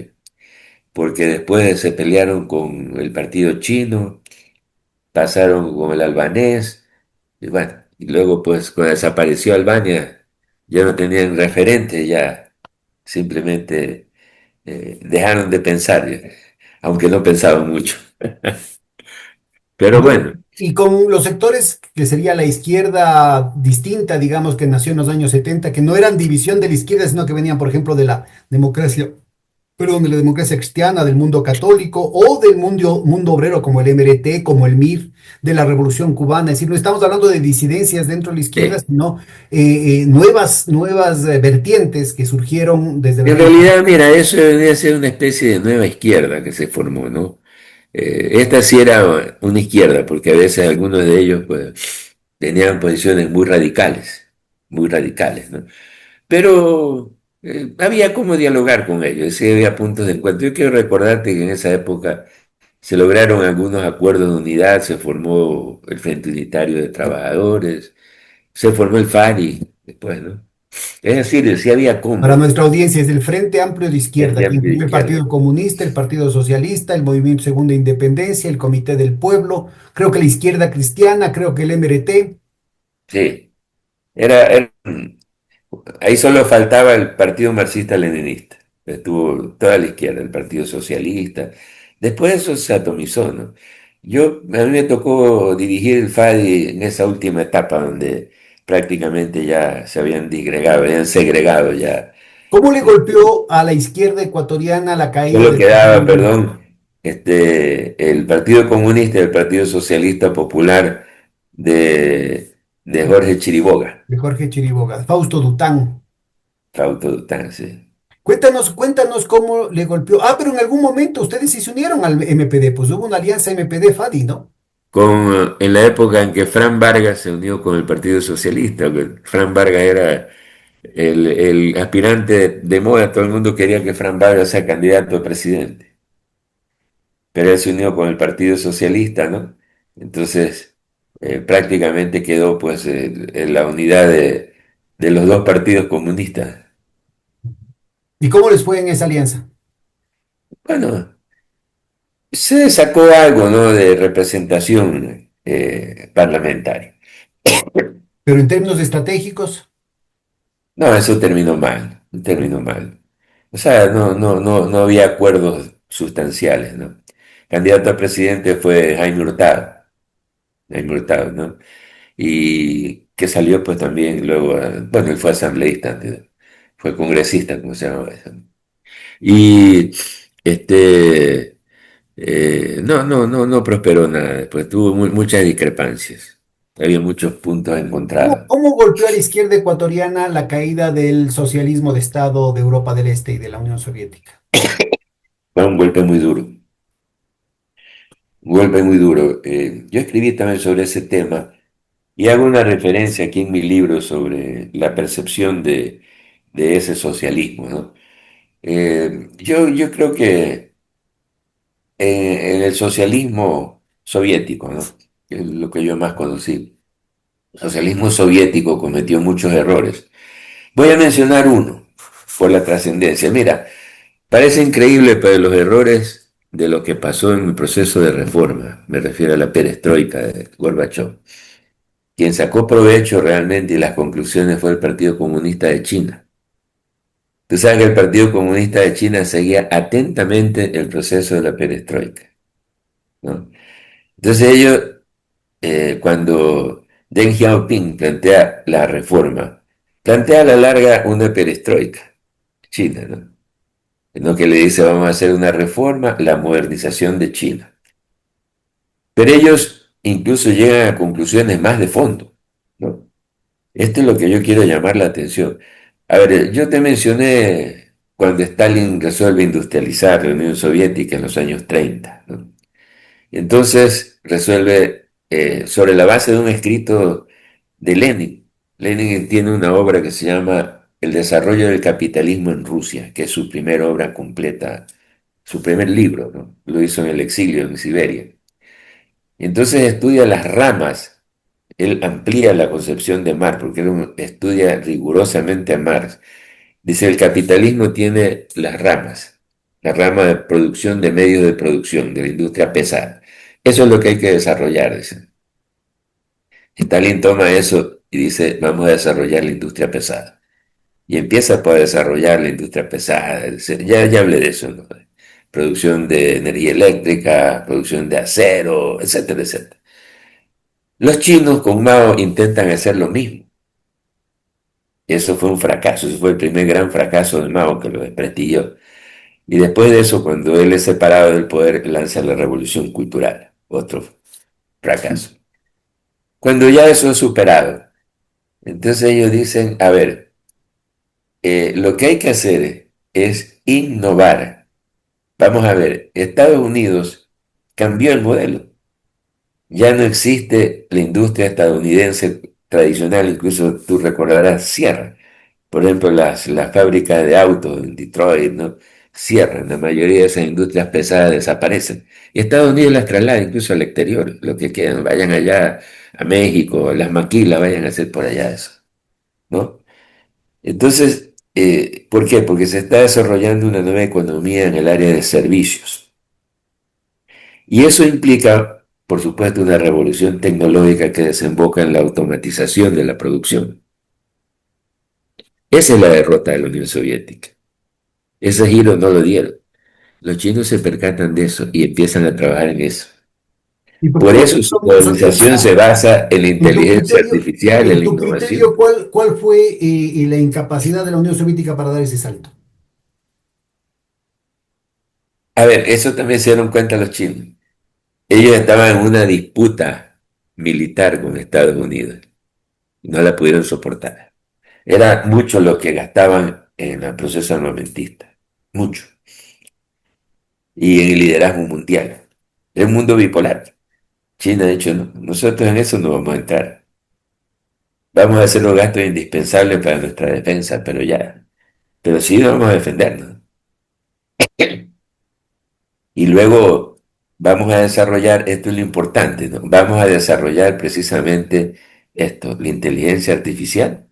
porque después se pelearon con el partido chino, pasaron con el albanés, y bueno, y luego pues cuando desapareció Albania, ya no tenían referente, ya simplemente dejaron de pensar, aunque no pensaban mucho. Pero Bueno, bueno, y con los sectores que sería la izquierda distinta, digamos, que nació en los años 70, que no eran división de la izquierda, sino que venían, por ejemplo, de la democracia, perdón, de la democracia cristiana, del mundo católico o del mundo obrero, como el MRT, como el MIR, de la Revolución Cubana. Es decir, no estamos hablando de disidencias dentro de la izquierda, sí. sino nuevas vertientes que surgieron desde la En década. realidad, mira, eso debería ser una especie de nueva izquierda que se formó, ¿no? Esta sí era una izquierda, porque a veces algunos de ellos pues, tenían posiciones muy radicales, ¿no? Pero había como dialogar con ellos, sí había puntos de encuentro. Yo quiero recordarte que en esa época se lograron algunos acuerdos de unidad, se formó el Frente Unitario de Trabajadores, se formó el FARI después, ¿no? Es decir, sí había Para cómo, nuestra audiencia es el Frente Amplio de Izquierda, Frente que Amplio de incluye el Izquierda. Partido Comunista, el Partido Socialista, el Movimiento Segunda Independencia, el Comité del Pueblo, creo que la Izquierda Cristiana, creo que el MRT. Sí, ahí solo faltaba el Partido Marxista-Leninista. Estuvo toda la izquierda, el Partido Socialista. Después eso se atomizó, ¿no? A mí me tocó dirigir el FADI en esa última etapa donde prácticamente ya se habían disgregado, habían segregado ya. ¿Cómo le golpeó a la izquierda ecuatoriana la caída Solo del quedaba, partido perdón, el Partido Comunista y el Partido Socialista Popular de Jorge Chiriboga, de Jorge Chiriboga, Fausto Dután? Fausto Dután, sí. Cuéntanos cómo le golpeó. Ah, pero en algún momento ustedes sí se unieron al MPD, pues hubo una alianza MPD-FADI, ¿no? En la época en que Fran Vargas se unió con el Partido Socialista, que Fran Vargas era el aspirante de moda, todo el mundo quería que Fran Vargas sea candidato a presidente, pero él se unió con el Partido Socialista, ¿no? Entonces, prácticamente quedó pues en la unidad de los dos partidos comunistas. ¿Y cómo les fue en esa alianza? Bueno, se sacó algo, ¿no? De representación parlamentaria. Pero en términos estratégicos, No, eso terminó mal. O sea, no había acuerdos sustanciales, ¿no? Candidato a presidente fue Jaime Hurtado, ¿no? Y que salió pues también luego, bueno, él fue asambleísta antes, fue congresista, como se llama eso. Y este, no prosperó nada, después tuvo muchas discrepancias, había muchos puntos encontrados. ¿cómo golpeó a la izquierda ecuatoriana la caída del socialismo de Estado de Europa del Este y de la Unión Soviética? Fue un golpe muy duro, un golpe muy duro. Yo escribí también sobre ese tema. Y hago una referencia aquí en mi libro sobre la percepción de ese socialismo, ¿no? Yo creo que en el socialismo soviético, ¿no? Que es lo que yo más conocí, el socialismo soviético cometió muchos errores. Voy a mencionar uno por la trascendencia. Mira, parece increíble, pero los errores de lo que pasó en el proceso de reforma, me refiero a la perestroika de Gorbachev. Quien sacó provecho realmente y las conclusiones fue el Partido Comunista de China. Tú sabes que el Partido Comunista de China seguía atentamente el proceso de la perestroika, ¿no? Entonces ellos, cuando Deng Xiaoping plantea la reforma, plantea a la larga una perestroika china, ¿no? ¿No? Que le dice vamos a hacer una reforma, la modernización de China. Pero ellos incluso llegan a conclusiones más de fondo, ¿no? Esto es lo que yo quiero llamar la atención. A ver, yo te mencioné cuando Stalin resuelve industrializar la Unión Soviética en los años 30, ¿no? Entonces resuelve sobre la base de un escrito de Lenin. Lenin tiene una obra que se llama El desarrollo del capitalismo en Rusia, que es su primera obra completa, su primer libro, ¿no? Lo hizo en el exilio en Siberia. Entonces estudia las ramas, él amplía la concepción de Marx, porque estudia rigurosamente a Marx. Dice, el capitalismo tiene las ramas, la rama de producción de medios de producción, de la industria pesada. Eso es lo que hay que desarrollar, dice. Stalin toma eso y dice, vamos a desarrollar la industria pesada. Y empieza pues, a desarrollar la industria pesada. Ya hablé de eso, ¿no? Producción de energía eléctrica, producción de acero, etcétera, etcétera. Los chinos con Mao intentan hacer lo mismo. Eso fue un fracaso, eso fue el primer gran fracaso de Mao que lo desprestigió. Y después de eso, cuando él es separado del poder, lanza la revolución cultural, otro fracaso. Cuando ya eso es superado, entonces ellos dicen, a ver, lo que hay que hacer es innovar. Vamos a ver, Estados Unidos cambió el modelo. Ya no existe la industria estadounidense tradicional, incluso tú recordarás, cierra. Por ejemplo, las fábricas de autos en Detroit, ¿no? Cierran, la mayoría de esas industrias pesadas desaparecen. Y Estados Unidos las traslada incluso al exterior, lo que quedan, vayan allá a México, las maquilas, vayan a hacer por allá eso, ¿no? Entonces, ¿por qué? Porque se está desarrollando una nueva economía en el área de servicios. Y eso implica, por supuesto, una revolución tecnológica que desemboca en la automatización de la producción. Esa es la derrota de la Unión Soviética. Ese giro no lo dieron. Los chinos se percatan de eso y empiezan a trabajar en eso. ¿Y por qué Por no eso su fueron más modernización se arriesgados? basa en la inteligencia artificial, en En la tu criterio, innovación. ¿cuál fue la incapacidad de la Unión Soviética para dar ese salto? A ver, eso también se dieron cuenta los chinos. Ellos estaban en una disputa militar con Estados Unidos y no la pudieron soportar. Era mucho lo que gastaban en el proceso armamentista, mucho, y en el liderazgo mundial. Es un mundo bipolar. China ha dicho, no, nosotros en eso no vamos a entrar. Vamos a hacer los gastos indispensables para nuestra defensa, pero ya, pero sí vamos a defendernos. Y luego vamos a desarrollar, esto es lo importante, ¿no? Vamos a desarrollar precisamente esto, la inteligencia artificial.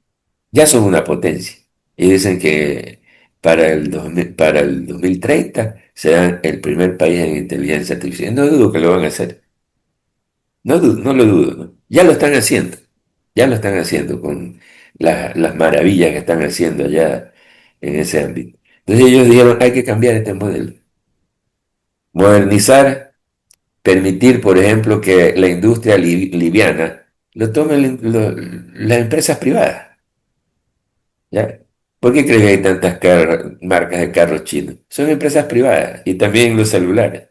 Ya son una potencia. Y dicen que para el 2030 serán el primer país en inteligencia artificial. No dudo que lo van a hacer. No lo dudo, ¿no? Ya lo están haciendo. Ya lo están haciendo con las maravillas que están haciendo allá en ese ámbito. Entonces ellos dijeron, hay que cambiar este modelo. Modernizar, permitir, por ejemplo, que la industria liviana lo tomen las empresas privadas. ¿Ya? ¿Por qué crees que hay tantas marcas de carros chinos? Son empresas privadas y también los celulares.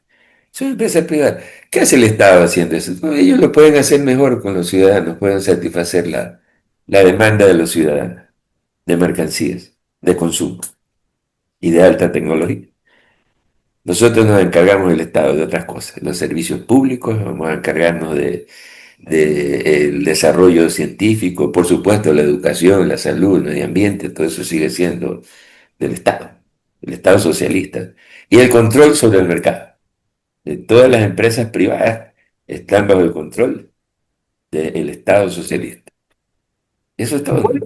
Son empresas privadas. ¿Qué hace el Estado haciendo eso? No, ellos lo pueden hacer mejor con los ciudadanos, pueden satisfacer la demanda de los ciudadanos, de mercancías, de consumo y de alta tecnología. Nosotros nos encargamos del Estado de otras cosas, los servicios públicos, vamos a encargarnos de el desarrollo científico, por supuesto la educación, la salud, el medio ambiente, todo eso sigue siendo del Estado, el Estado socialista. Y el control sobre el mercado. Todas las empresas privadas están bajo el control del Estado socialista. Eso es todo, ¿no?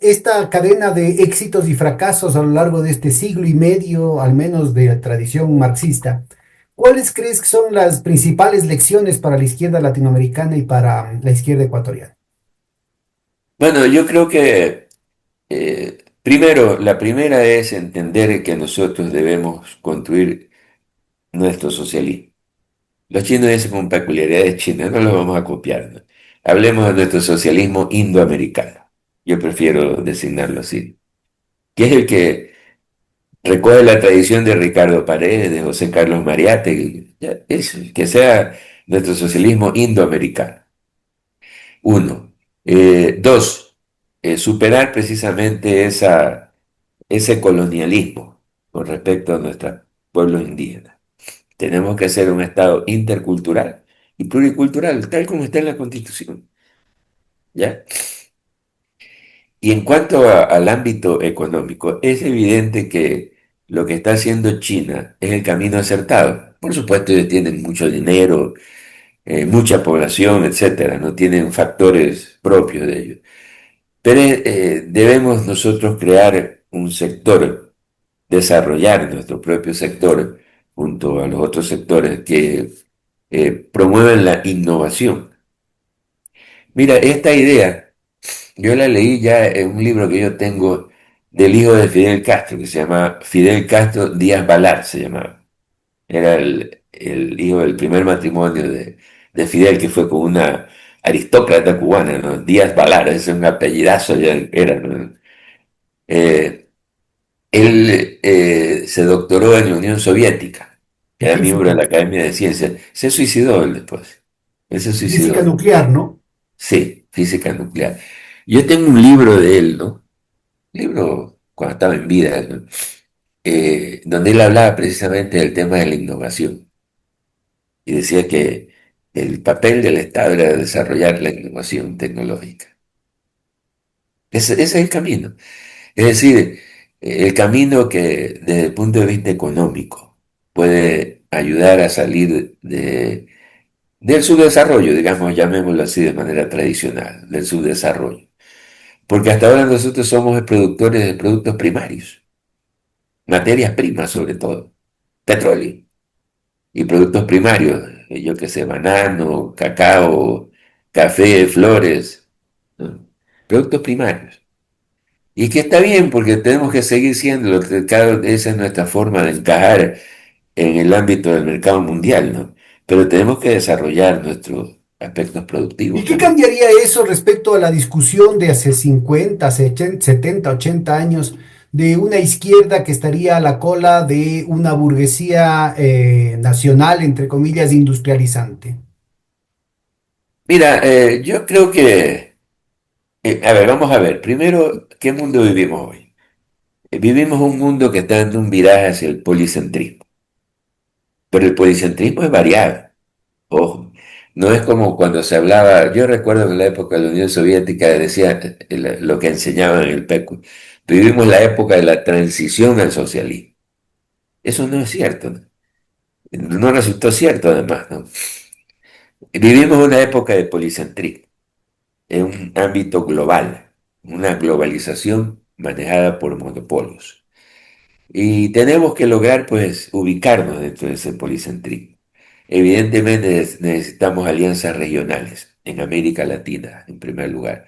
Esta cadena de éxitos y fracasos a lo largo de este siglo y medio, al menos de la tradición marxista, ¿cuáles crees que son las principales lecciones para la izquierda latinoamericana y para la izquierda ecuatoriana? Bueno, yo creo que primero, la primera es entender que nosotros debemos construir nuestro socialismo. Los chinos dicen con peculiaridades chinas, no los vamos a copiar, ¿no? Hablemos de nuestro socialismo indoamericano. Yo prefiero designarlo así, que es el que recoge la tradición de Ricardo Paredes, de José Carlos Mariátegui, ya, es, que sea nuestro socialismo indoamericano. Uno. Dos, superar precisamente ese colonialismo con respecto a nuestros pueblos indígenas. Tenemos que ser un Estado intercultural y pluricultural, tal como está en la Constitución, ¿ya? Y en cuanto al ámbito económico, es evidente que lo que está haciendo China es el camino acertado. Por supuesto, ellos tienen mucho dinero, mucha población, etcétera, no tienen factores propios de ellos. Pero debemos nosotros crear un sector, desarrollar nuestro propio sector junto a los otros sectores que promueven la innovación. Mira, esta idea yo la leí ya en un libro que yo tengo del hijo de Fidel Castro, que se llama Fidel Castro Díaz Balart, se llamaba. Era el hijo del primer matrimonio de Fidel, que fue con una aristócrata cubana, ¿no? Díaz Balart, ese es un apellidazo ya era, ¿no? Eh, Él se doctoró en la Unión Soviética, En era miembro de física, la Academia de Ciencias. Se suicidó él después. Él se en física suicidó. nuclear, ¿no? Sí, física nuclear. Yo tengo un libro de él, ¿no? Libro cuando estaba en vida, ¿no? Donde él hablaba precisamente del tema de la innovación y decía que el papel del Estado era desarrollar la innovación tecnológica. Ese es el camino. Es decir, el camino que desde el punto de vista económico puede ayudar a salir del subdesarrollo, digamos, llamémoslo así de manera tradicional, del subdesarrollo. Porque hasta ahora nosotros somos productores de productos primarios, materias primas sobre todo, petróleo y productos primarios, yo qué sé, banano, cacao, café, flores, ¿no? Productos primarios. Y que está bien porque tenemos que seguir siendo, esa es nuestra forma de encajar en el ámbito del mercado mundial, ¿no? Pero tenemos que desarrollar nuestros aspectos ¿Y productivos qué también. cambiaría eso respecto a la discusión de hace 50, 70, 80 años de una izquierda que estaría a la cola de una burguesía nacional, entre comillas, industrializante? Mira, yo creo que, a ver, vamos a ver, primero, ¿qué mundo vivimos hoy? Vivimos un mundo que está dando un viraje hacia el policentrismo, pero el policentrismo es variado, ojo, no es como cuando se hablaba, yo recuerdo que en la época de la Unión Soviética decía lo que enseñaban en el PECU, vivimos la época de la transición al socialismo. Eso no es cierto, ¿no? No resultó cierto además, ¿no? Vivimos una época de policentrismo, en un ámbito global, una globalización manejada por monopolios. Y tenemos que lograr, pues, ubicarnos dentro de ese policentrismo. Evidentemente necesitamos alianzas regionales en América Latina, en primer lugar.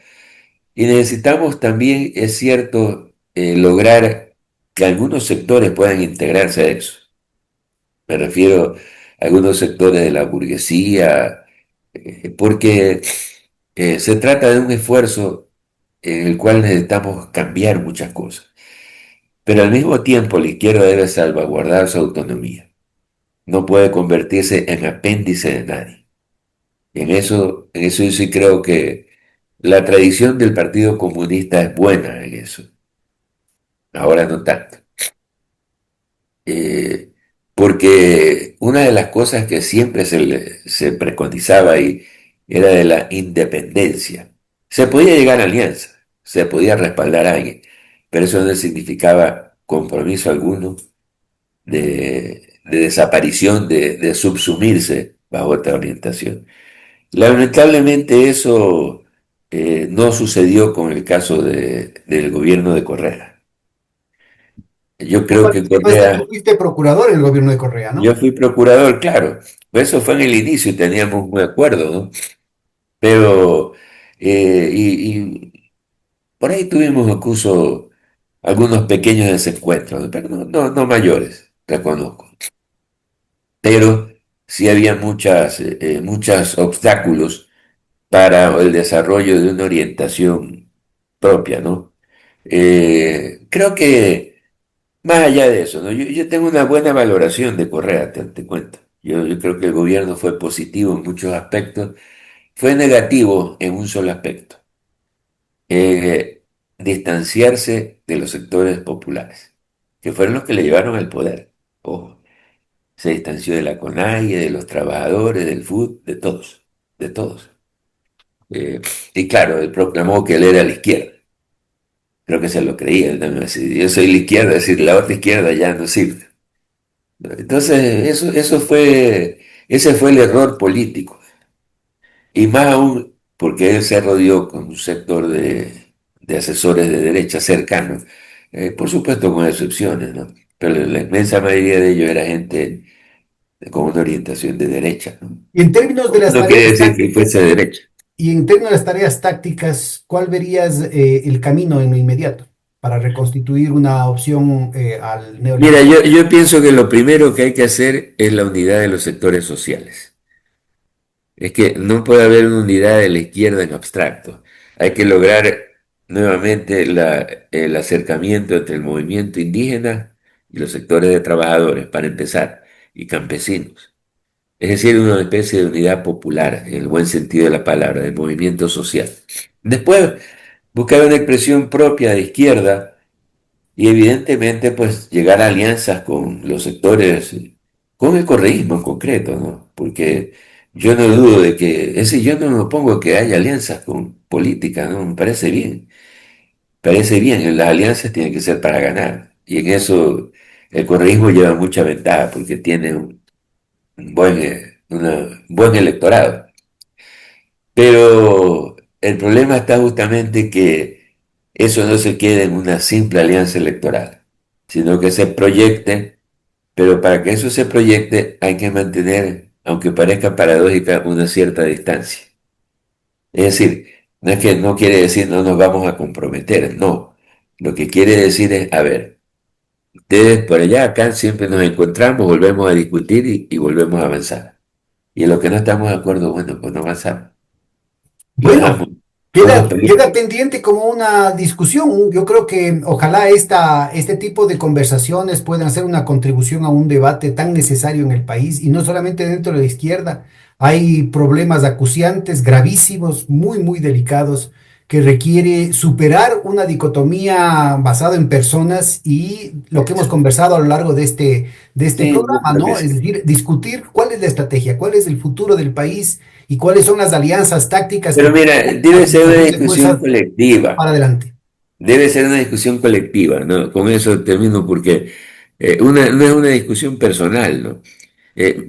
Y necesitamos también, es cierto, lograr que algunos sectores puedan integrarse a eso. Me refiero a algunos sectores de la burguesía, porque se trata de un esfuerzo en el cual necesitamos cambiar muchas cosas. Pero al mismo tiempo la izquierda debe salvaguardar su autonomía. No puede convertirse en apéndice de nadie. En eso yo sí creo que la tradición del Partido Comunista es buena en eso. Ahora no tanto. Eh, Porque una de las cosas que siempre se preconizaba ahí era de la independencia. Se podía llegar a alianza, se podía respaldar a alguien, pero eso no significaba compromiso alguno de desaparición, de subsumirse bajo otra orientación. Lamentablemente eso no sucedió con el caso del gobierno de Correa. Yo Tú creo que participaste, tú Correa, fuiste procurador en el gobierno de Correa, yo ¿no? fui procurador, claro, eso fue en el inicio y teníamos un acuerdo, ¿no? Pero, y por ahí tuvimos incluso algunos pequeños desencuentros, pero no mayores, reconozco. Pero sí había muchos obstáculos para el desarrollo de una orientación propia, ¿no? Creo que más allá de eso, ¿no? Yo tengo una buena valoración de Correa, te cuento. Yo creo que el gobierno fue positivo en muchos aspectos, fue negativo en un solo aspecto, distanciarse de los sectores populares, que fueron los que le llevaron al poder. Ojo, se distanció de la CONAIE, de los trabajadores, del FUT, de todos, de todos. Eh, y claro, él proclamó que él era la izquierda. Creo que se lo creía, él también decía, yo soy la izquierda, es decir, la otra izquierda ya no sirve. Entonces, ese fue el error político. Y más aún porque él se rodeó con un sector de asesores de derecha cercanos, por supuesto con excepciones, ¿no? Pero la inmensa mayoría de ellos era gente con una orientación de derecha, ¿no? Y en términos de las No quiere tareas decir que tácticas, fuese de derecha. y en términos de las tareas tácticas, ¿cuál verías el camino en lo inmediato para reconstituir una opción al Mira, neoliberalismo? yo pienso que lo primero que hay que hacer es la unidad de los sectores sociales. Es que no puede haber una unidad de la izquierda en abstracto. Hay que lograr nuevamente el acercamiento entre el movimiento indígena y los sectores de trabajadores, para empezar, y campesinos. Es decir, una especie de unidad popular, en el buen sentido de la palabra, de movimiento social. Después, buscar una expresión propia de izquierda y evidentemente, pues llegar a alianzas con los sectores, con el correísmo en concreto, ¿no? Porque yo no dudo de que, yo no me opongo a que haya alianzas con política, ¿no? Me parece bien, las alianzas tienen que ser para ganar. Y en eso el correísmo lleva mucha ventaja porque tiene un buen electorado. Pero el problema está justamente que eso no se quede en una simple alianza electoral, sino que se proyecte, pero para que eso se proyecte hay que mantener, aunque parezca paradójica, una cierta distancia. Es decir, no es que no quiere decir no nos vamos a comprometer, no. Lo que quiere decir es, a ver, ustedes por allá, acá siempre nos encontramos, volvemos a discutir y volvemos a avanzar. Y en lo que no estamos de acuerdo, bueno, pues no avanzamos. Lo Bueno, dejamos. No nos peleamos. queda pendiente como una discusión. Yo creo que ojalá este tipo de conversaciones puedan ser una contribución a un debate tan necesario en el país y no solamente dentro de la izquierda. Hay problemas acuciantes, gravísimos, muy, muy delicados, que requiere superar una dicotomía basada en personas y lo que hemos conversado a lo largo de este Sí, yo programa, creo que ¿no? Es sí. decir, discutir cuál es la estrategia, cuál es el futuro del país y cuáles son las alianzas tácticas que Pero mira, permitan la debe ser una combinación de discusión fuerzas colectiva. para adelante. Debe ser una discusión colectiva, ¿no? Con eso termino porque no es una discusión personal, ¿no?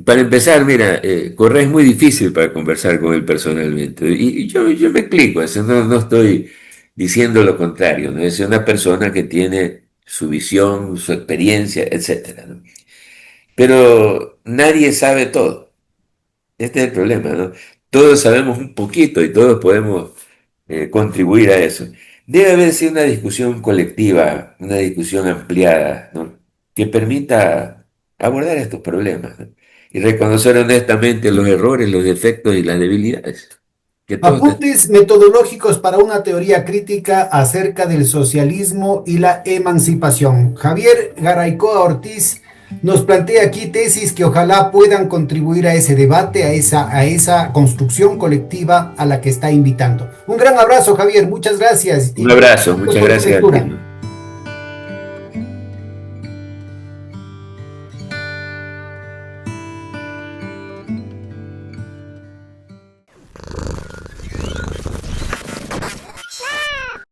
Para empezar, mira, Correa es muy difícil para conversar con él personalmente. Y yo me explico, eso no estoy diciendo lo contrario, ¿no? Es una persona que tiene su visión, su experiencia, etcétera, ¿no? Pero nadie sabe todo. Este es el problema, ¿no? Todos sabemos un poquito y todos podemos contribuir a eso. Debe haber sido una discusión colectiva, una discusión ampliada, ¿no? Que permita abordar estos problemas, ¿no? Y reconocer honestamente los errores, los defectos y las debilidades que todos tenemos. Apuntes metodológicos para una teoría crítica acerca del socialismo y la emancipación. Javier Garaycoa Ortiz nos plantea aquí tesis que ojalá puedan contribuir a ese debate, a esa construcción colectiva a la que está invitando. Un gran abrazo, Javier, muchas gracias y Un abrazo, felicitaciones muchas por tu gracias a ti, lectura. ¿no?